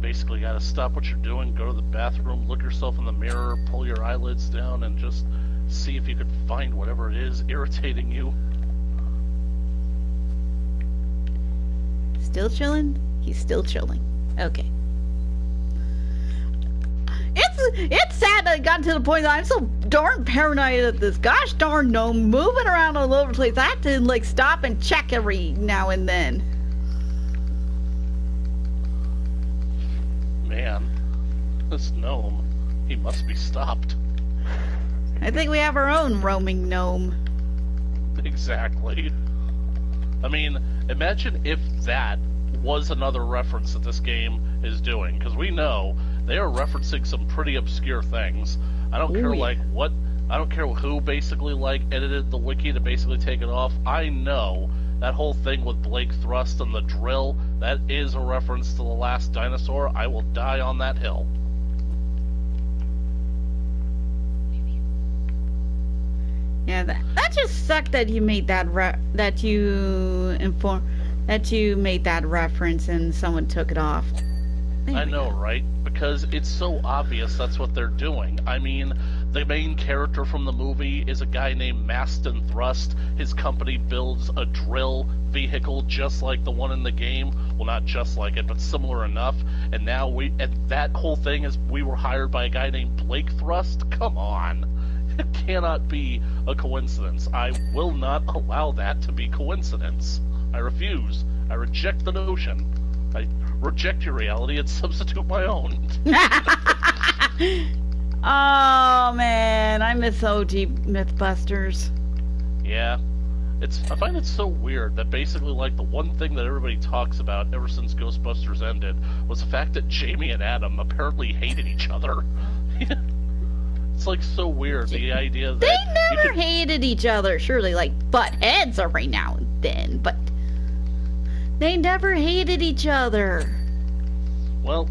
basically gotta stop what you're doing, go to the bathroom, look yourself in the mirror, pull your eyelids down, and just see if you could find whatever it is irritating you. Still chilling? He's still chilling. Okay. It's sad that it got to the point that I'm so darn paranoid of this gosh darn gnome moving around all over the place. I have to, like, stop and check every now and then. Man, this gnome, he must be stopped. I think we have our own roaming gnome. Exactly. I mean, imagine if that was another reference that this game is doing, because we know they are referencing some pretty obscure things. I don't care, yeah. like, what, I don't care who basically, like, edited the wiki to basically take it off. I know that whole thing with Blake Thrust and the drill, that is a reference to The Last Dinosaur. I will die on that hill. Yeah, that just sucked that you made that that you made that reference and someone took it off. There I we know, go. right? Because it's so obvious that's what they're doing. I mean, the main character from the movie is a guy named Maston Thrust. His company builds a drill vehicle just like the one in the game. Well, not just like it, but similar enough. And now that whole thing is we were hired by a guy named Blake Thrust? Come on. It cannot be a coincidence. I will not allow that to be coincidence. I refuse. I reject the notion. I reject your reality and substitute my own. Oh man, I miss OG Mythbusters. Yeah. I find it so weird that basically, like, the one thing that everybody talks about ever since Ghostbusters ended was the fact that Jamie and Adam apparently hated each other. It's, like, so weird, the idea that... They never hated each other. Surely, like, butt heads every now and then, but they never hated each other. Well,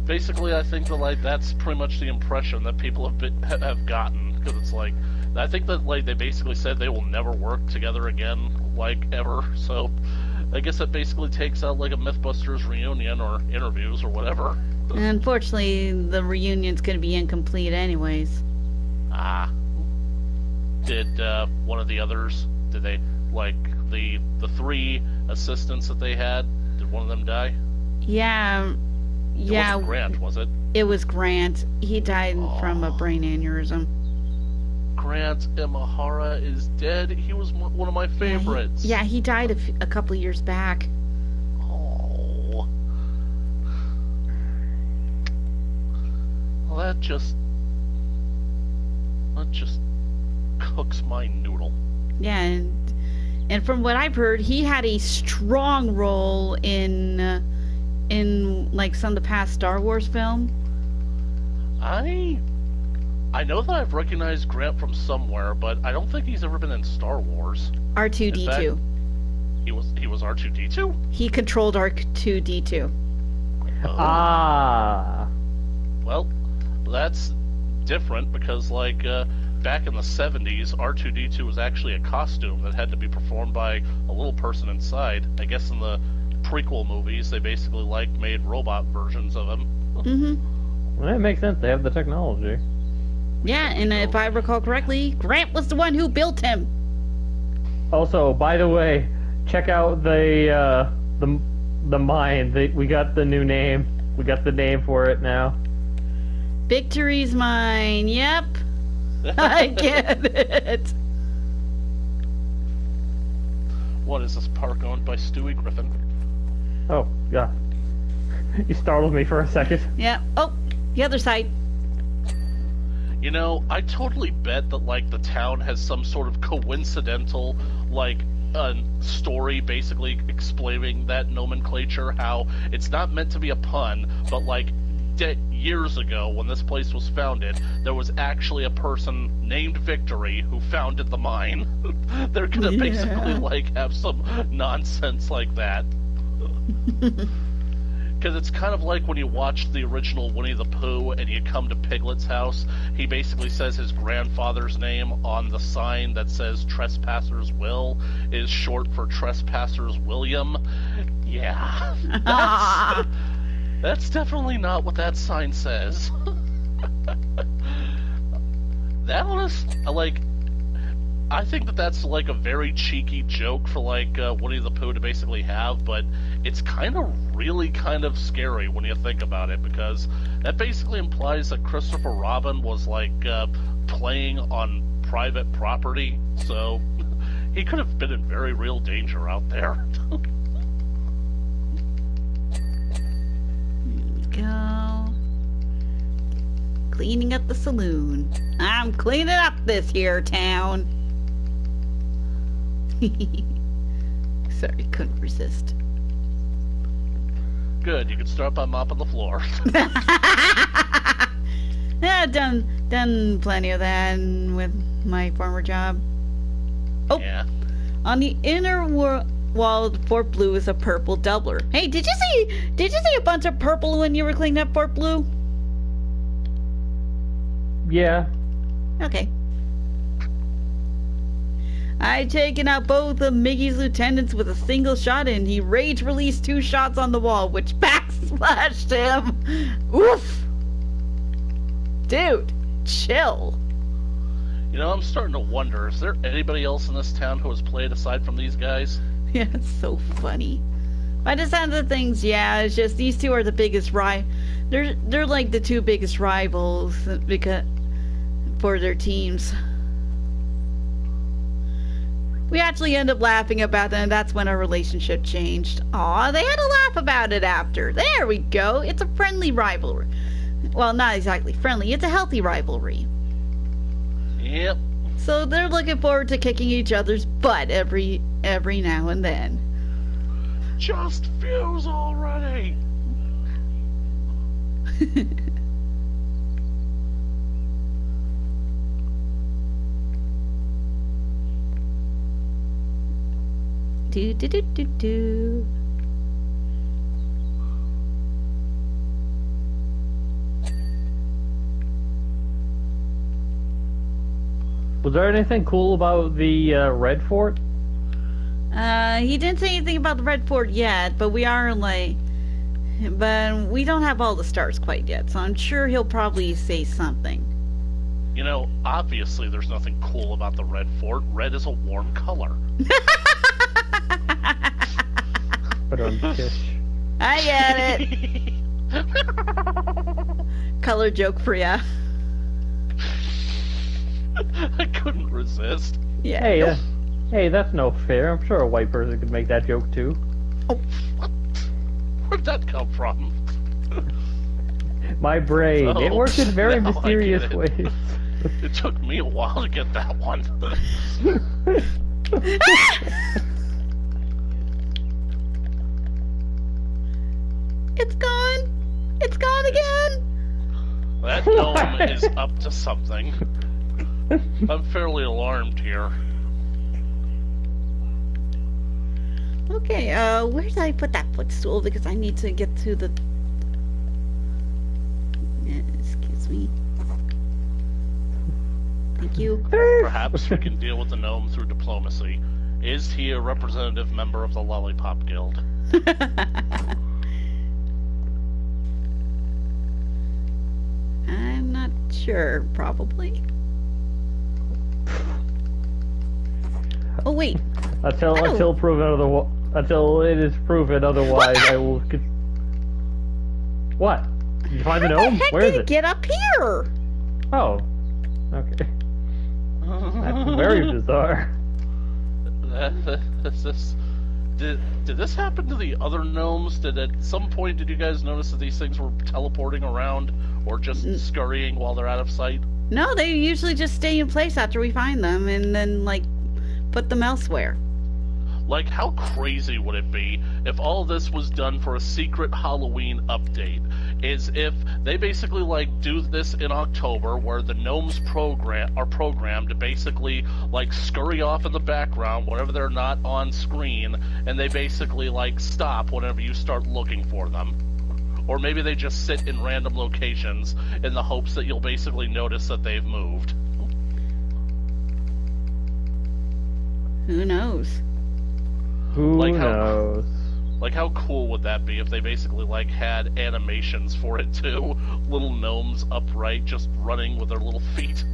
basically, I think that, like, that's pretty much the impression that people have gotten, because it's like, I think that, like, they basically said they will never work together again, like, ever, so I guess that basically takes out, like, a Mythbusters reunion or interviews or whatever. Unfortunately, the reunion's going to be incomplete anyways. Ah. Did one of the others, did they, like, the three assistants that they had, did one of them die? Yeah. It wasn't Grant, was it? It was Grant. He died from a brain aneurysm. Grant Imahara is dead. He was one of my favorites. Yeah, he died a couple of years back. Oh. Well, that just cooks my noodle. Yeah, and from what I've heard, he had a strong role in like some of the past Star Wars film. I know that I've recognized Grant from somewhere, but I don't think he's ever been in Star Wars. R2-D2. He was R2-D2? He controlled R2-D2. Oh. Ah. Well, that's different because, like, back in the 70s, R2-D2 was actually a costume that had to be performed by a little person inside. I guess in the prequel movies, they basically, like, made robot versions of him. Mm-hmm. Well, that makes sense. They have the technology. Yeah, and if I recall correctly, Grant was the one who built him. Also, by the way, check out the mine. We got the new name. We got the name for it now. Victory's mine. Yep. I get it. What is this park owned by Stewie Griffin? Oh, yeah. You startled me for a second. Yeah. Oh, the other side. You know, I totally bet that, like, the town has some sort of coincidental, like, story basically explaining that nomenclature, how it's not meant to be a pun, but, like, years ago when this place was founded, there was actually a person named Victory who founded the mine. They're gonna basically, like, have some nonsense like that. Because it's kind of like when you watch the original Winnie the Pooh and you come to Piglet's house, he basically says his grandfather's name on the sign that says Trespassers Will is short for Trespassers William. Yeah. That's definitely not what that sign says. That was, like, I think that that's, like, a very cheeky joke for, like, Winnie the Pooh to basically have, but it's kind of really kind of scary when you think about it, because that basically implies that Christopher Robin was, like, playing on private property, so he could have been in very real danger out there. Go. Cleaning up the saloon. I'm cleaning up this here town. Sorry, couldn't resist. Good, you can start by mopping the floor. Yeah, done plenty of that with my former job. Oh, Yeah. on the inner wall of Fort Blue is a purple doubler. Hey, did you see a bunch of purple when you were cleaning up Fort Blue? Yeah. Okay. I'd taken out both of Miggy's lieutenants with a single shot, and he rage released 2 shots on the wall, which backsplashed him. Oof. Dude, chill. You know, I'm starting to wonder, is there anybody else in this town who has played aside from these guys? Yeah, it's so funny. By the sound of things, yeah, it's just these two are the biggest they're like the 2 biggest rivals because for their teams. We actually end up laughing about that, and that's when our relationship changed. Aw, they had a laugh about it after. There we go. It's a friendly rivalry. Well, not exactly friendly. It's a healthy rivalry. Yep. So they're looking forward to kicking each other's butt every now and then. Just fuse already! Do. Was there anything cool about the Red Fort? He didn't say anything about the Red Fort yet, but we don't have all the stars quite yet, so I'm sure he'll probably say something. You know, obviously there's nothing cool about the Red Fort. Red is a warm color. But I get it. Color joke for ya. I couldn't resist. Yeah. Hey, that's no fair. I'm sure a white person could make that joke too. Oh, what? Where'd that come from? My brain. Oh, it works in very now I mysterious get it. ways. It took me a while to get that one. It's gone! It's gone again! That gnome is up to something. I'm fairly alarmed here. Okay, where did I put that footstool? Because I need to get to the... Excuse me. Thank you. Perhaps we can deal with the gnome through diplomacy. Is he a representative member of the Lollipop Guild? I'm not sure, probably. Oh wait. Until it is proven otherwise, I will. What? Did you find the gnome? How the heck Where did is it it? get up here? Oh. Okay. That's very bizarre. Did this happen to the other gnomes? Did at some point did you guys notice that these things were teleporting around or just scurrying while they're out of sight? No, they usually just stay in place after we find them and then, like, put them elsewhere. Like, how crazy would it be if all this was done for a secret Halloween update? Is if they basically, like, do this in October, where the gnomes are programmed to basically, like, scurry off in the background whenever they're not on screen, and they basically, like, stop whenever you start looking for them. Or maybe they just sit in random locations in the hopes that you'll basically notice that they've moved. Who knows? Who Like knows? Like, how cool would that be if they basically, like, had animations for it, too? Little gnomes upright, just running with their little feet.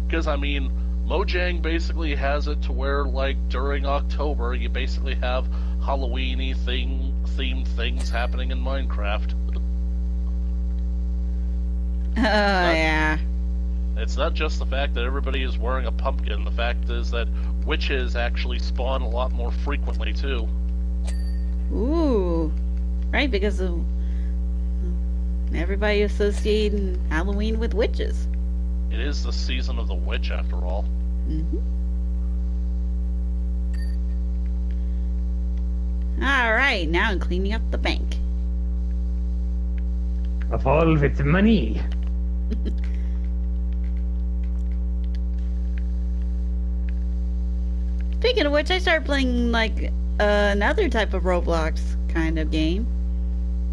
Because, I mean, Mojang basically has it to where, like, during October, you basically have Halloween-y themed things happening in Minecraft. Yeah. It's not just the fact that everybody is wearing a pumpkin. The fact is that witches actually spawn a lot more frequently, too. Ooh. Right, because of everybody associating Halloween with witches. It is the season of the witch, after all. Mm-hmm. Alright, now I'm cleaning up the bank. Of all of its money. Speaking of which, I started playing, like, another type of Roblox kind of game.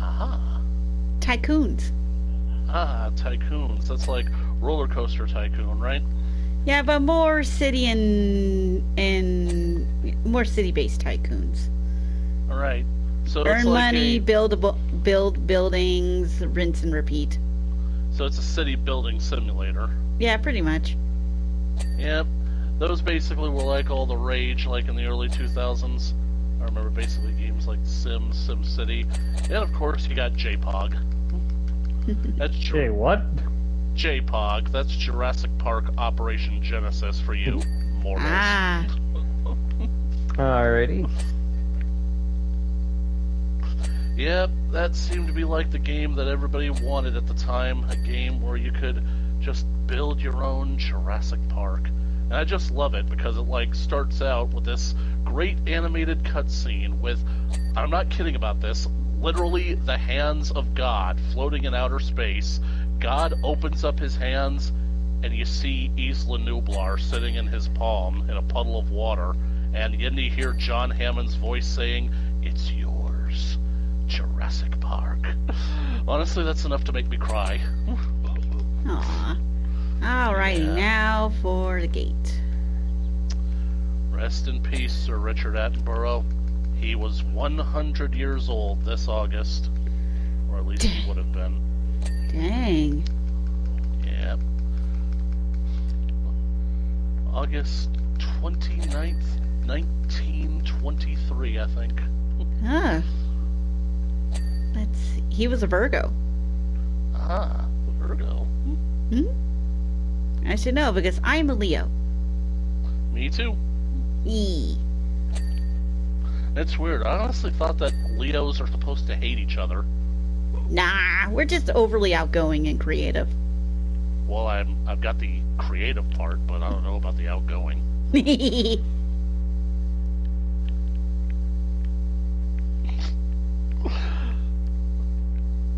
Aha. Tycoons. Ah, Tycoons. That's like Roller Coaster Tycoon, right? Yeah, but more city and more city-based tycoons. Alright. So Earn it's like money, build buildings, rinse and repeat. So it's a city building simulator. Yeah, pretty much. Yep. Those basically were like all the rage, like in the early 2000s. I remember basically games like Sims, SimCity, and of course you got JPOG. That's what? JPOG. That's Jurassic Park Operation Genesis for you mortals. Ah. Alrighty. Yep, that seemed to be like the game that everybody wanted at the time. A game where you could just build your own Jurassic Park. And I just love it because it, like, starts out with this great animated cutscene with, I'm not kidding about this, literally the hands of God floating in outer space. God opens up his hands, and you see Isla Nublar sitting in his palm in a puddle of water. And then you hear John Hammond's voice saying, "It's yours, Jurassic Park." Honestly, that's enough to make me cry. Aw. Alrighty, Yeah. now for the gate. Rest in peace, Sir Richard Attenborough. He was 100 years old this August. Or at least he would have been. Dang. Yeah. August 29th, 1923, I think. Huh. Let's see. He was a Virgo. Ah, Virgo. Hmm? I should know because I'm a Leo. Me too. E. It's weird. I honestly thought that Leos are supposed to hate each other. Nah, we're just overly outgoing and creative. Well, I've got the creative part, but I don't know about the outgoing. You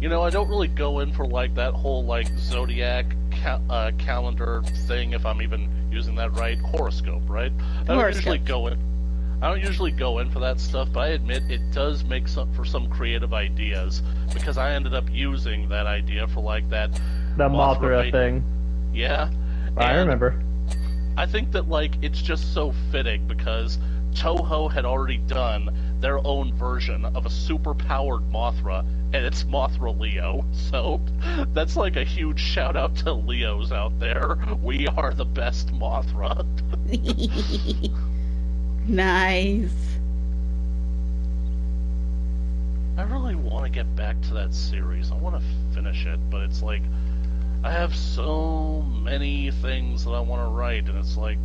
know, I don't really go in for like that whole like zodiac calendar thing, if I'm even using that right. Horoscope, right? I don't usually go in for that stuff, but I admit it does make for some creative ideas, because I ended up using that idea for like the Mothra thing. Yeah, I remember. I think that like it's just so fitting because Toho had already done their own version of a super-powered Mothra, and it's Mothra Leo. So that's like a huge shout out to Leos out there. We are the best Mothra. Nice. I really want to get back to that series. I want to finish it, but it's like I have so many things that I want to write, and it's like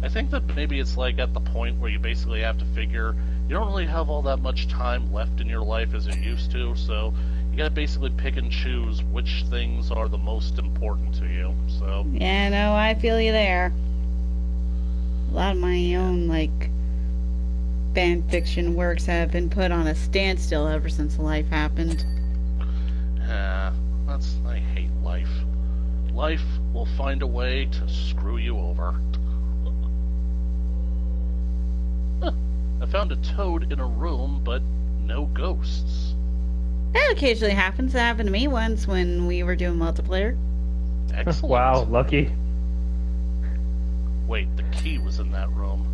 I think that maybe it's like at the point where you basically have to figure you don't really have all that much time left in your life as you used to, so you gotta basically pick and choose which things are the most important to you. So yeah, no, I feel you there. A lot of my own like fan fiction works have been put on a standstill ever since life happened. I hate life. Life will find a way to screw you over. I found a toad in a room, but no ghosts. That occasionally happens. That happened to me once when we were doing multiplayer. Excellent. Wow, lucky. Wait, the key was in that room.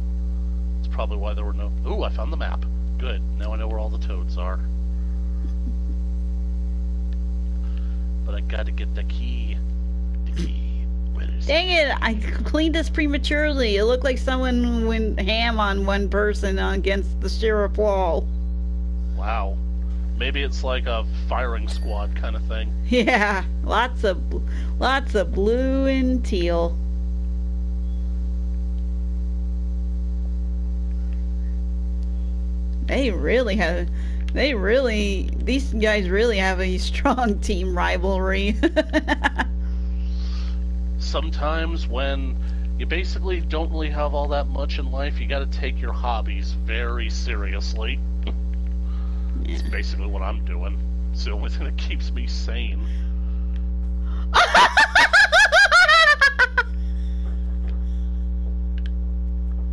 That's probably why there were no... Ooh, I found the map. Good. Now I know where all the toads are. But I gotta get the key. The key. Where is Dang it, I cleaned this prematurely. It looked like someone went ham on one person against the sheriff wall. Wow. Maybe it's like a firing squad kind of thing. Yeah, lots of blue and teal. These guys really have a strong team rivalry. Sometimes when you basically don't really have all that much in life, you gotta take your hobbies very seriously. It's basically what I'm doing. It's the only thing that keeps me sane.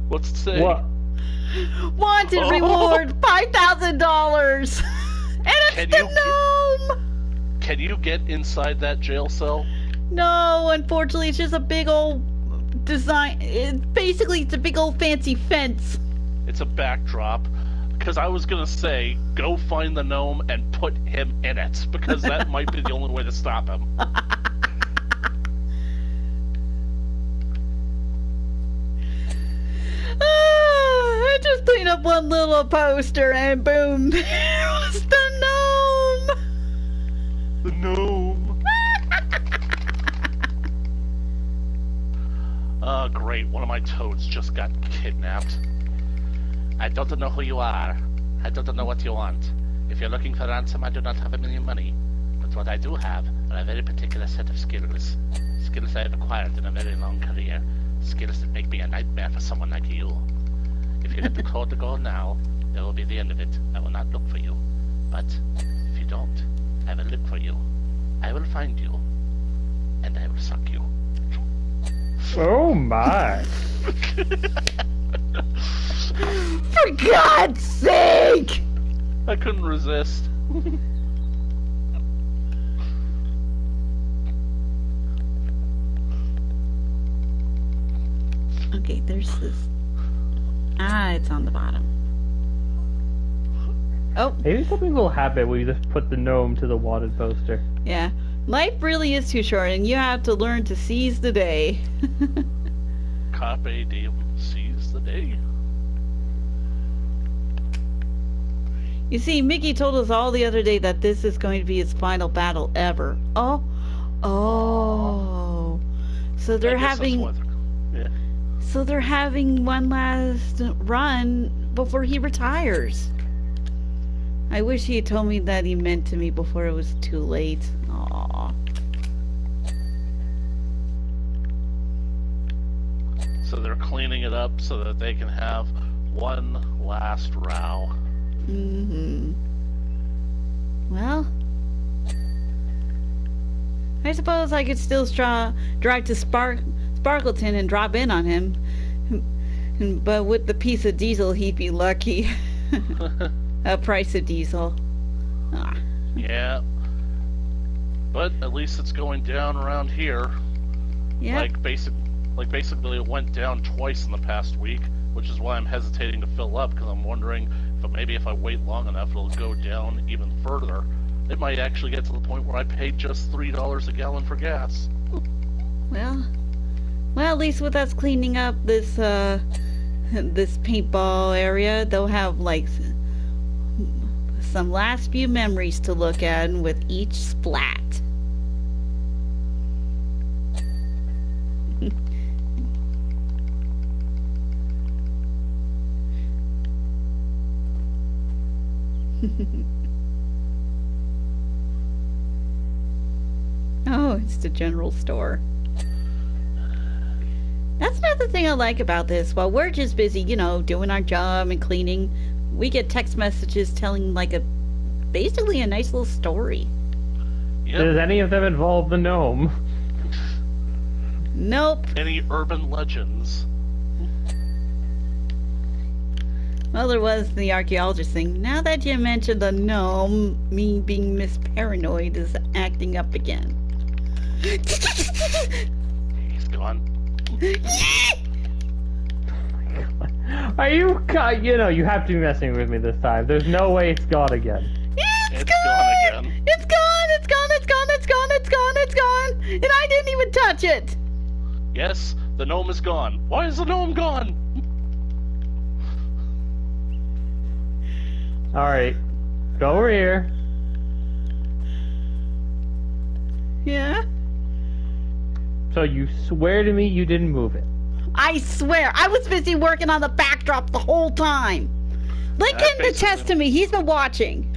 What's it say? What? Wanted reward $5,000. And it's the gnome. Can you get inside that jail cell? No, unfortunately, it's just a big old design. It's a big old fancy fence. It's a backdrop. Because I was gonna say, go find the gnome and put him in it, because that might be the only way to stop him. I just cleaned up one little poster and boom, there was the gnome! The gnome! Oh, great, one of my toads just got kidnapped. I don't know who you are. I don't know what you want. If you're looking for ransom, I do not have any money. But what I do have are a very particular set of skills. Skills I have acquired in a very long career. Skills that make me a nightmare for someone like you. If you get the code to go now, that will be the end of it. I will not look for you. But if you don't, I will look for you. I will find you. And I will suck you. Oh my. For God's sake! I couldn't resist. Okay, there's this. It's on the bottom. Oh. Maybe something will happen where you just put the gnome to the wanted poster. Yeah. Life really is too short, and you have to learn to seize the day. Carpe diem, seize the day. You see, Mickey told us all the other day that this is going to be his final battle ever. Oh. So they're So they're having one last run before he retires. I wish he had told me that he meant to me before it was too late. Aww. So they're cleaning it up so that they can have one last row. Mm-hmm. Well, I suppose I could still drive to Sparkleton and drop in on him. But with the piece of diesel, he'd be lucky. A price of diesel. Ah. Yeah. But at least it's going down around here. Yeah. Basically it went down twice in the past week, which is why I'm hesitating to fill up, because I'm wondering if maybe if I wait long enough it'll go down even further. It might actually get to the point where I pay just $3 a gallon for gas. Well, at least with us cleaning up this this paintball area, they'll have like some last few memories to look at with each splat. Oh, it's the general store. That's another thing I like about this. While we're just busy, you know, doing our job and cleaning, we get text messages telling like basically a nice little story. Yep. Does any of them involve the gnome? Nope. Any urban legends? Well, there was the archaeologist thing. Now that you mentioned the gnome, me being Miss Paranoid is acting up again. He's gone. Are you? You know, you have to be messing with me this time. There's no way it's gone again. It's gone again. It's gone! It's gone! It's gone! It's gone! It's gone! It's gone! And I didn't even touch it! Yes, the gnome is gone. Why is the gnome gone? Alright. Go over here. Yeah? So you swear to me you didn't move it? I swear, I was busy working on the backdrop the whole time. Lincoln attest to me, he's been watching.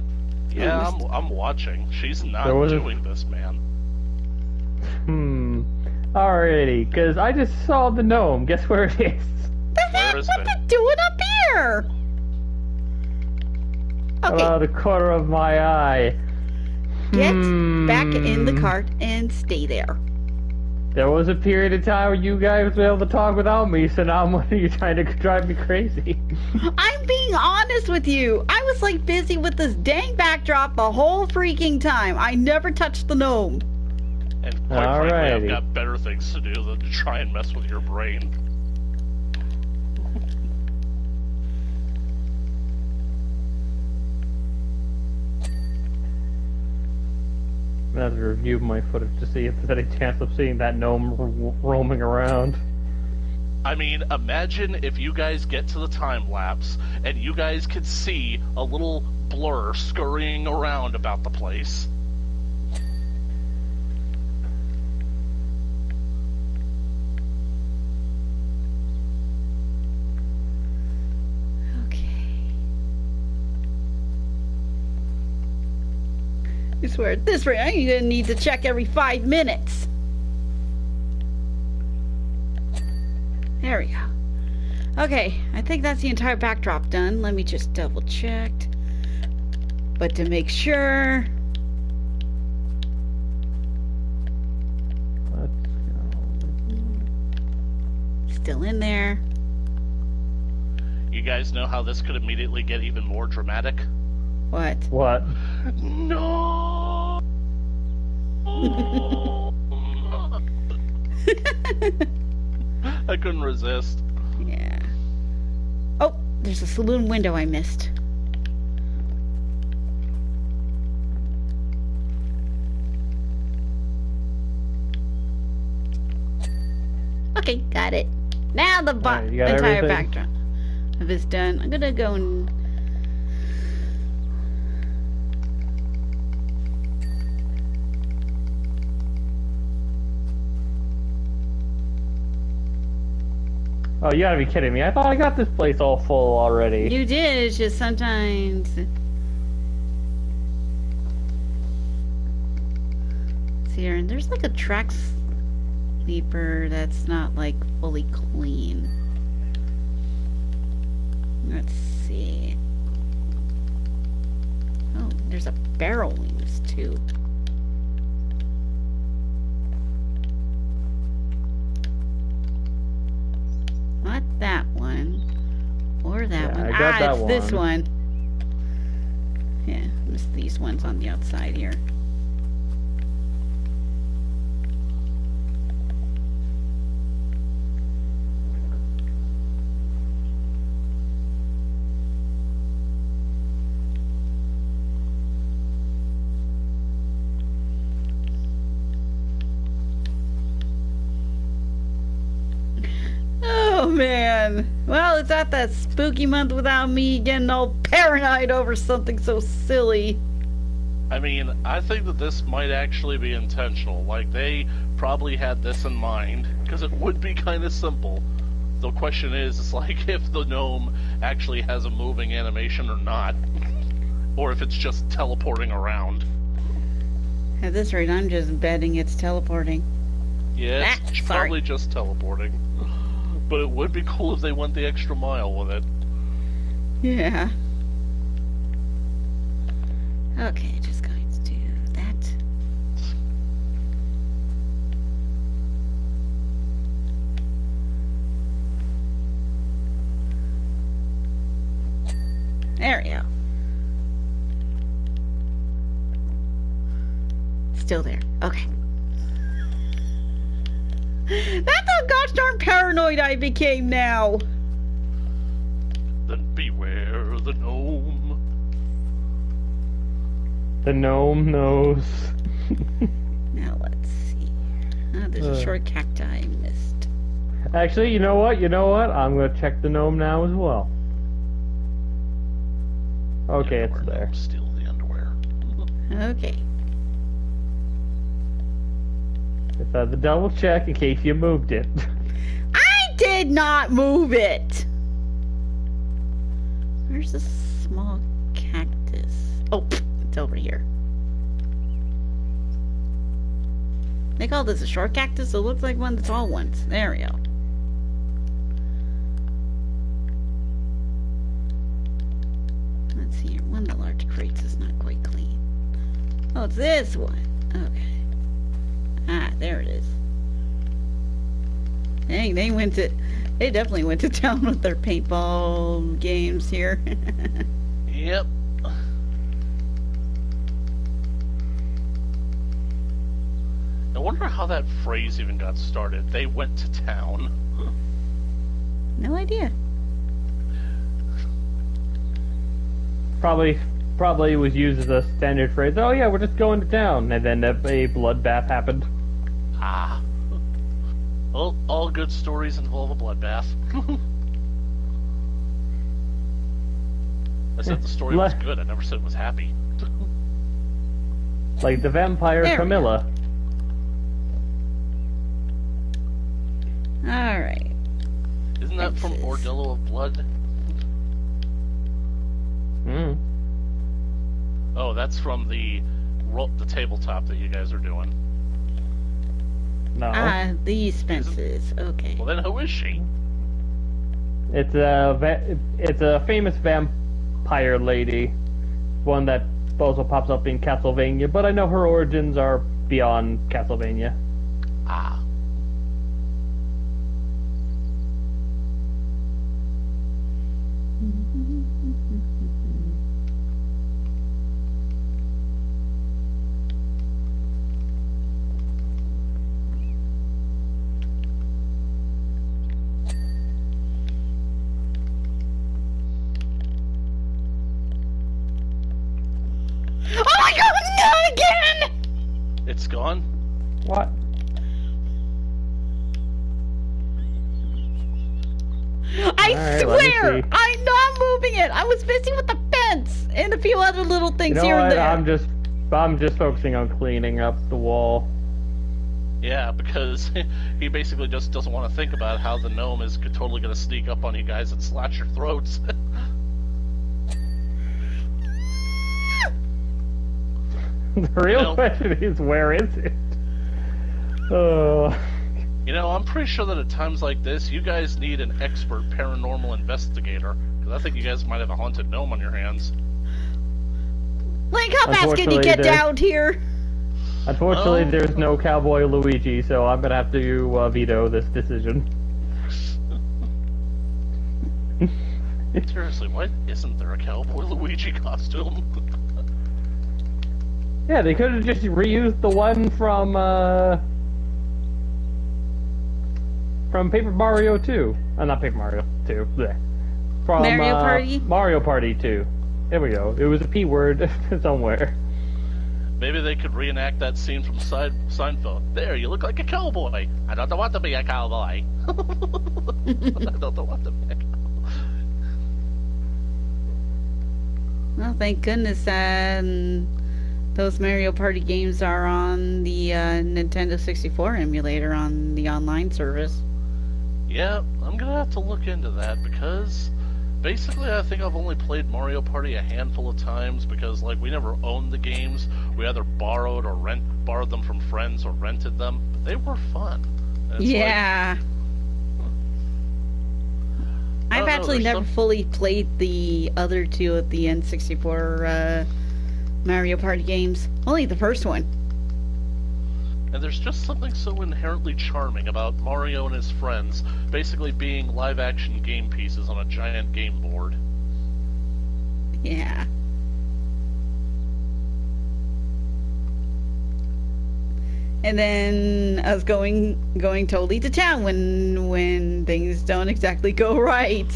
Yeah, I'm watching. She's not doing this, man. Alrighty, because I just saw the gnome. Guess where it is? Where is What's it doing up here? Okay. Out of the corner of my eye. Get back in the cart and stay there. There was a period of time where you guys were able to talk without me, so now I'm wondering you're trying to drive me crazy. I'm being honest with you. I was like busy with this dang backdrop the whole freaking time. I never touched the gnome. And quite frankly, I've got better things to do than to try and mess with your brain. I'm gonna have to review my footage to see if there's any chance of seeing that gnome roaming around. I mean, imagine if you guys get to the time lapse and you guys could see a little blur scurrying around about the place. I swear, at this rate, I'm gonna need to check every 5 minutes. There we go. Okay, I think that's the entire backdrop done. Let me just double check. But to make sure... Let's go. Still in there. You guys know how this could immediately get even more dramatic? What? What? No! I couldn't resist. Yeah. Oh, there's a saloon window I missed. Okay, got it. Now the Alright, entire everything? backdrop of this done. I'm gonna go and... Oh, you gotta be kidding me. I thought I got this place all full already. You did, it's just sometimes... here, and there's like a track sleeper that's not like fully clean. Let's see. Oh, there's a barrel wings too. Not that one. Or that one. I got that it's this one. one. Yeah, missed these ones on the outside here. Oh man. Well, it's not that spooky month without me getting all paranoid over something so silly. I mean, I think that this might actually be intentional. Like, they probably had this in mind, because it would be kind of simple. The question is, it's like, if the gnome actually has a moving animation or not. Or if it's just teleporting around. At this rate, I'm just betting it's teleporting. Yeah, it's probably just teleporting. But it would be cool if they went the extra mile with it. Yeah. Okay, just going to do that. There we go. Still there. Okay. That's how gosh darn paranoid I became now. Then beware the gnome. The gnome knows. Now let's see. Oh, there's a short cacti I missed. Actually, you know what? I'm gonna check the gnome now as well. Okay, it's there. Steal the underwear. Okay. Just had to double check in case you moved it. I did not move it. Where's the small cactus? Oh, it's over here. They call this a short cactus, so it looks like one of the tall ones. There we go. Let's see here. One of the large crates is not quite clean. Oh, it's this one. Okay. Ah, there it is. Dang, they definitely went to town with their paintball games here. Yep. I wonder how that phrase even got started. They went to town. No idea. Probably was used as a standard phrase. Oh yeah, we're just going to town, and then a bloodbath happened. Ah. Well, all good stories involve a bloodbath. I said the story was good. I never said it was happy. Like the vampire There we Camilla. Alright. Isn't that from Fences. Ordello of Blood? Mm. Oh, that's from the tabletop that you guys are doing. No. Ah, these fences. Okay. Well, then who is she? It's a famous vampire lady, one that also pops up in Castlevania, but I know her origins are beyond Castlevania. Ah. Oh my god, not again! It's gone? What? I Alright, let me swear, see. I'm not moving it. I was messing with the fence and a few other little You things know here and what? there. I'm just focusing on cleaning up the wall. Yeah, because he basically just doesn't want to think about how the gnome is totally going to sneak up on you guys and slash your throats. The real No. question is, where is it? You know, I'm pretty sure that at times like this, you guys need an expert paranormal investigator. Because I think you guys might have a haunted gnome on your hands. Link, how fast can you get down here? Unfortunately, there's no Cowboy Luigi, so I'm gonna have to veto this decision. Seriously, why isn't there a Cowboy Luigi costume? Yeah, they could have just reused the one from Paper Mario 2. Not Paper Mario 2. Bleh. From Mario Party? Mario Party 2. There we go. It was a P word somewhere. Maybe they could reenact that scene from Seinfeld. There, you look like a cowboy. I don't want to be a cowboy. I don't want to be a cowboy. Well, thank goodness those Mario Party games are on the Nintendo 64 emulator on the online service. Yeah, I'm gonna have to look into that because basically I think I've only played Mario Party a handful of times because like we never owned the games. We either borrowed them from friends or rented them. But they were fun. Yeah. I've actually never fully played the other two of the N64 Mario Party games. Only the first one. And there's just something so inherently charming about Mario and his friends basically being live-action game pieces on a giant game board. Yeah. And then us going totally to town when things don't exactly go right.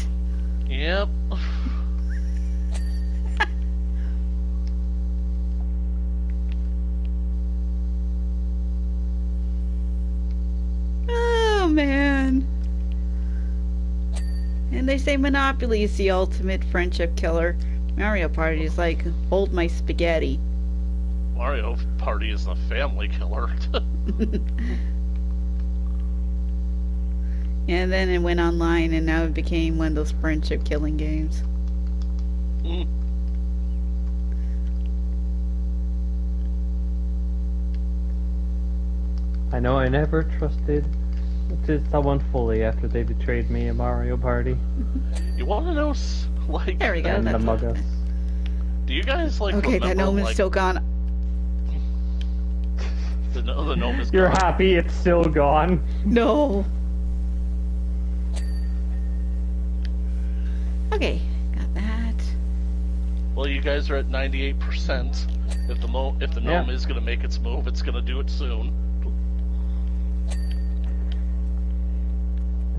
Yep. Oh man. And they say Monopoly is the ultimate friendship killer. Mario Party is like, hold my spaghetti. Mario Party is a family killer. And then it went online, and now it became one of those friendship killing games. Mm. I know I never trusted someone fully after they betrayed me in Mario Party. You want to know, like... There we go. And Among Us. Do you guys, like, okay, remember, that gnome is like, still gone. The gnome is You're gone. happy it's still gone? No. Okay, got that. Well, you guys are at 98%. If the gnome is going to make its move, it's going to do it soon.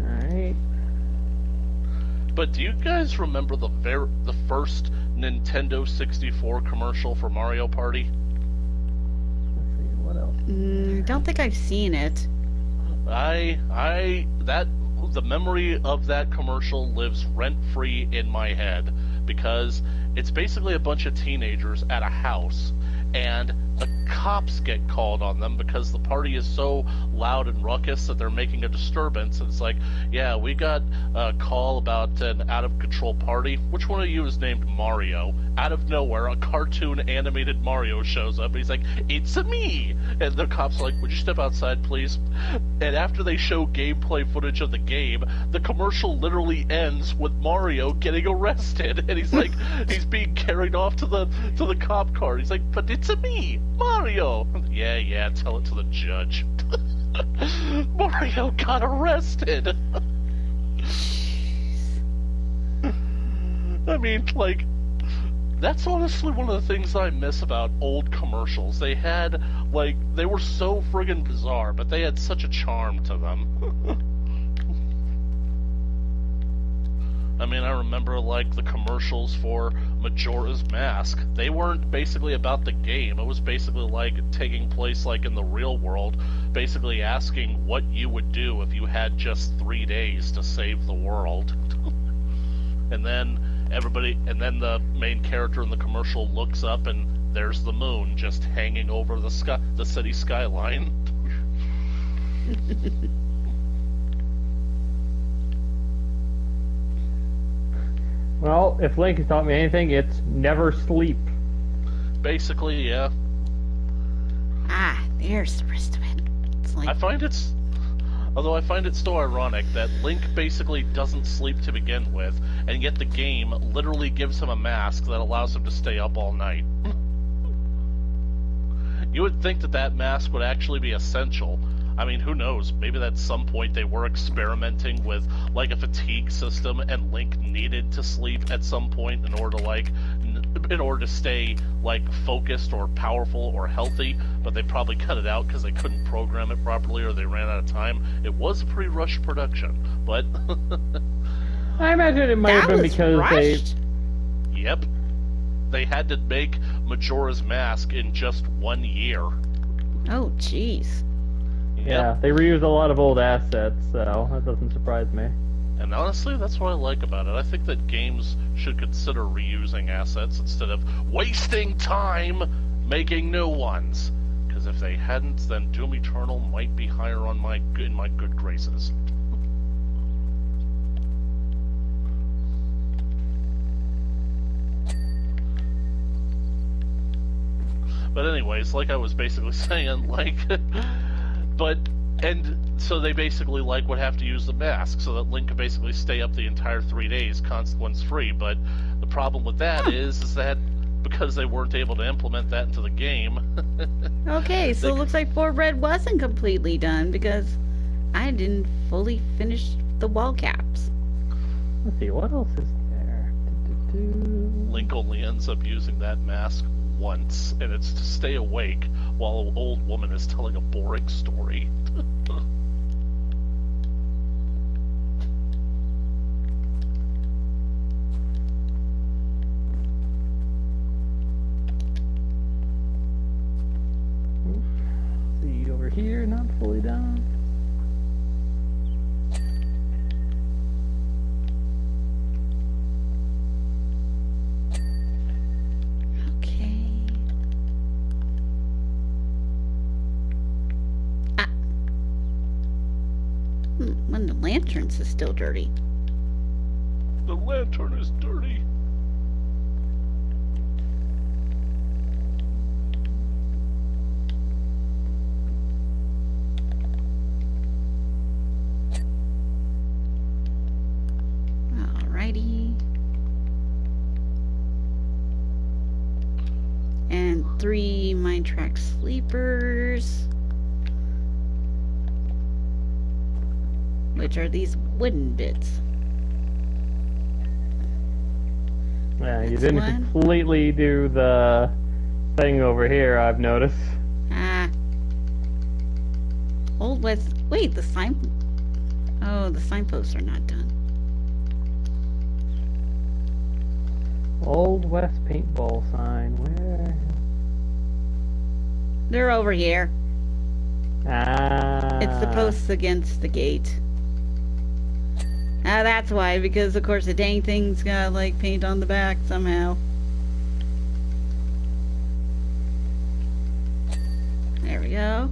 Alright. But do you guys remember the first Nintendo 64 commercial for Mario Party? Let's see, what else? Don't think I've seen it. The memory of that commercial lives rent-free in my head because it's basically a bunch of teenagers at a house and the cops get called on them because the party is so loud and ruckus that they're making a disturbance. And it's like, yeah, we got a call about an out-of-control party. Which one of you is named Mario? Out of nowhere, a cartoon animated Mario shows up and he's like, it's me! And the cops are like, would you step outside, please? And after they show gameplay footage of the game, the commercial literally ends with Mario getting arrested. And he's like, he's being carried off to the cop car. He's like, but it's me, Mario! Yeah, tell it to the judge. Mario got arrested! I mean, like, that's honestly one of the things I miss about old commercials. They had, like, they were so friggin' bizarre, but they had such a charm to them. I mean, I remember, like, the commercials for Majora's Mask. They weren't basically about the game. It was basically, like, taking place, like, in the real world, basically asking what you would do if you had just 3 days to save the world. And then the main character in the commercial looks up and there's the moon just hanging over the city skyline. Well, if Link has taught me anything, it's never sleep. Basically, yeah. Ah, there's the rest of it. looks like. Although I find it still ironic that Link basically doesn't sleep to begin with, and yet the game literally gives him a mask that allows him to stay up all night. You would think that mask would actually be essential. I mean, who knows? Maybe at some point they were experimenting with, like, a fatigue system, and Link needed to sleep at some point in order to stay, like, focused or powerful or healthy, but they probably cut it out because they couldn't program it properly or they ran out of time. It was a pretty rushed production, but... I imagine it might have been because rushed? Yep. They had to make Majora's Mask in just 1 year. Oh, jeez. Yeah, they reused a lot of old assets, so that doesn't surprise me. And honestly, that's what I like about it. I think that games should consider reusing assets instead of wasting time making new ones. Because if they hadn't, then Doom Eternal might be higher on in my good graces. But anyways, like I was basically saying, like... So they basically, like, would have to use the mask so that Link could basically stay up the entire 3 days, consequence-free. But the problem with that is that because they weren't able to implement that into the game... Okay, so it looks like 4 Red wasn't completely done because I didn't fully finish the wall caps. Let's see, what else is there? Link only ends up using that mask once, and it's to stay awake while an old woman is telling a boring story. See, over here, not fully done. When the lanterns is still dirty. The lantern is dirty. Alrighty. And 3 mine track sleepers. Which are these wooden bits. Yeah, you didn't completely do the thing over here, I've noticed. Old West... Wait, the sign... Oh, the signposts are not done. Old West paintball sign, where? They're over here. It's the posts against the gate. That's why, because of course the dang thing's got like paint on the back somehow. There we go.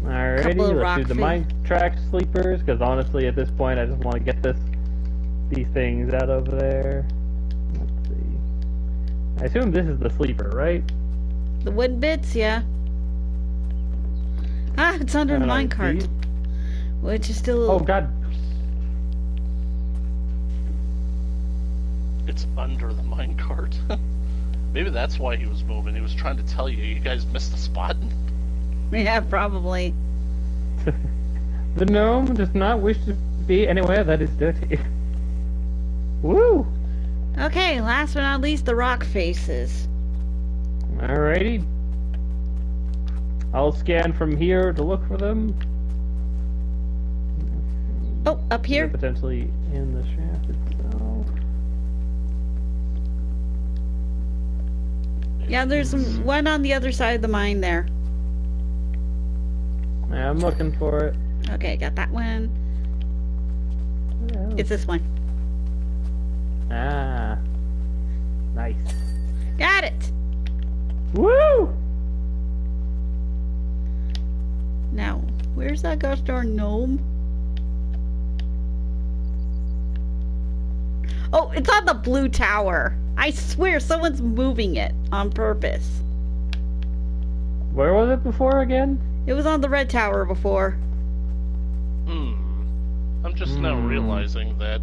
Alrighty, let's do the mine track sleepers, because honestly at this point I just want to get these things out of there. Let's see. I assume this is the sleeper, right? The wood bits, yeah. It's under the minecart. Which is still... Oh god. It's under the minecart. Maybe that's why he was moving. He was trying to tell you, you guys missed a spot. Yeah, probably. The gnome does not wish to be anywhere that is dirty. Woo! Okay, last but not least, the rock faces. Alrighty. I'll scan from here to look for them. Oh, up here? They're potentially in the shaft itself. Yeah, there's one on the other side of the mine there. Yeah, I'm looking for it. Okay, got that one. Yeah. It's this one. Ah. Nice. Got it! Woo! Now, where's that gosh darn gnome? Oh, it's on the blue tower. I swear someone's moving it on purpose. Where was it before again? It was on the red tower before. I'm just now realizing that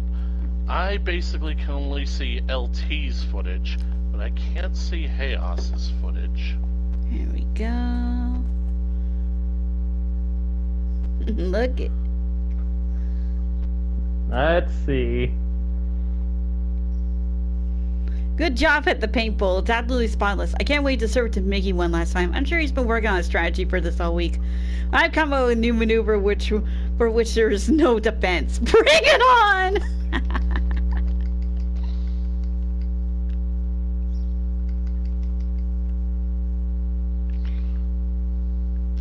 I basically can only see LT's footage, but I can't see Hayos's footage. Here we go. Look it. Let's see. Good job at the paintball. It's absolutely spotless. I can't wait to serve it to Mickey one last time. I'm sure he's been working on a strategy for this all week. I've come up with a new maneuver for which there is no defense. Bring it on!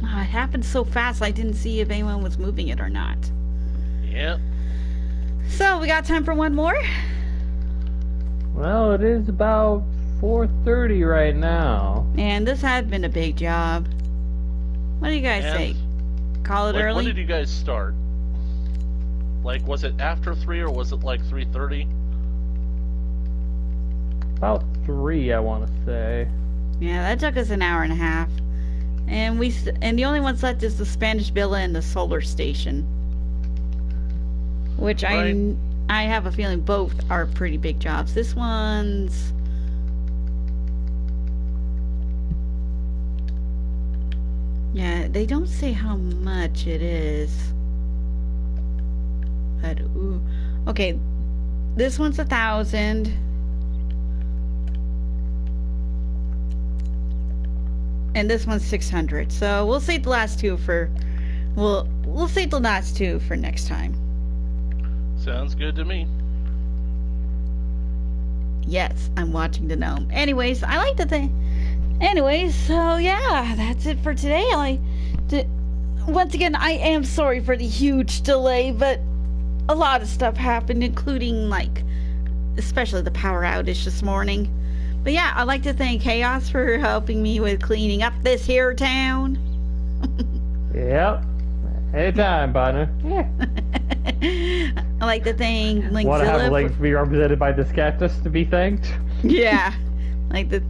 Oh, it happened so fast I didn't see if anyone was moving it or not. Yep. So, we got time for one more? Well, it is about 4:30 right now. And this has been a big job. What do you guys say? Call it like, early? When did you guys start? Like, was it after 3 or was it like 3:30? About 3, I want to say. Yeah, that took us an hour and a half. And the only ones left is the Spanish Villa and the Solar Station. Which Right. I have a feeling both are pretty big jobs. This one's... Yeah, they don't say how much it is. But, ooh. Okay, this one's 1,000. And this one's 600. So we'll save the last two for... We'll save the last two for next time. Sounds good to me. Yes, I'm watching the gnome. Anyways, I like the thing. Anyways, so yeah, that's it for today. Once again, I am sorry for the huge delay, but a lot of stuff happened, including, like, especially the power outage this morning. But yeah, I'd like to thank Chaos for helping me with cleaning up this here town. Yep. Anytime, partner. Yeah. I'd like to thank Linkzilla. Want to have Link be represented by this cactus to be thanked? Yeah. Like the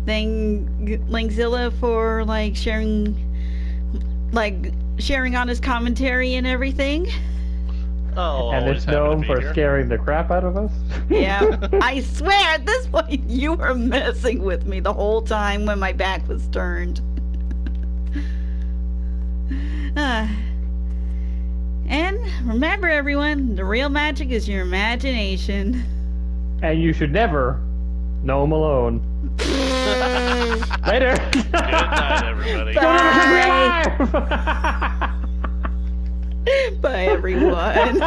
thank Linkzilla for sharing on his commentary and everything. Oh, And always it's happy to known be for here. scaring the crap out of us? Yeah. I swear at this point you were messing with me the whole time when my back was turned. And remember, everyone, the real magic is your imagination. And you should never know him alone. Later! Good night, everybody. Bye. Bye, everyone.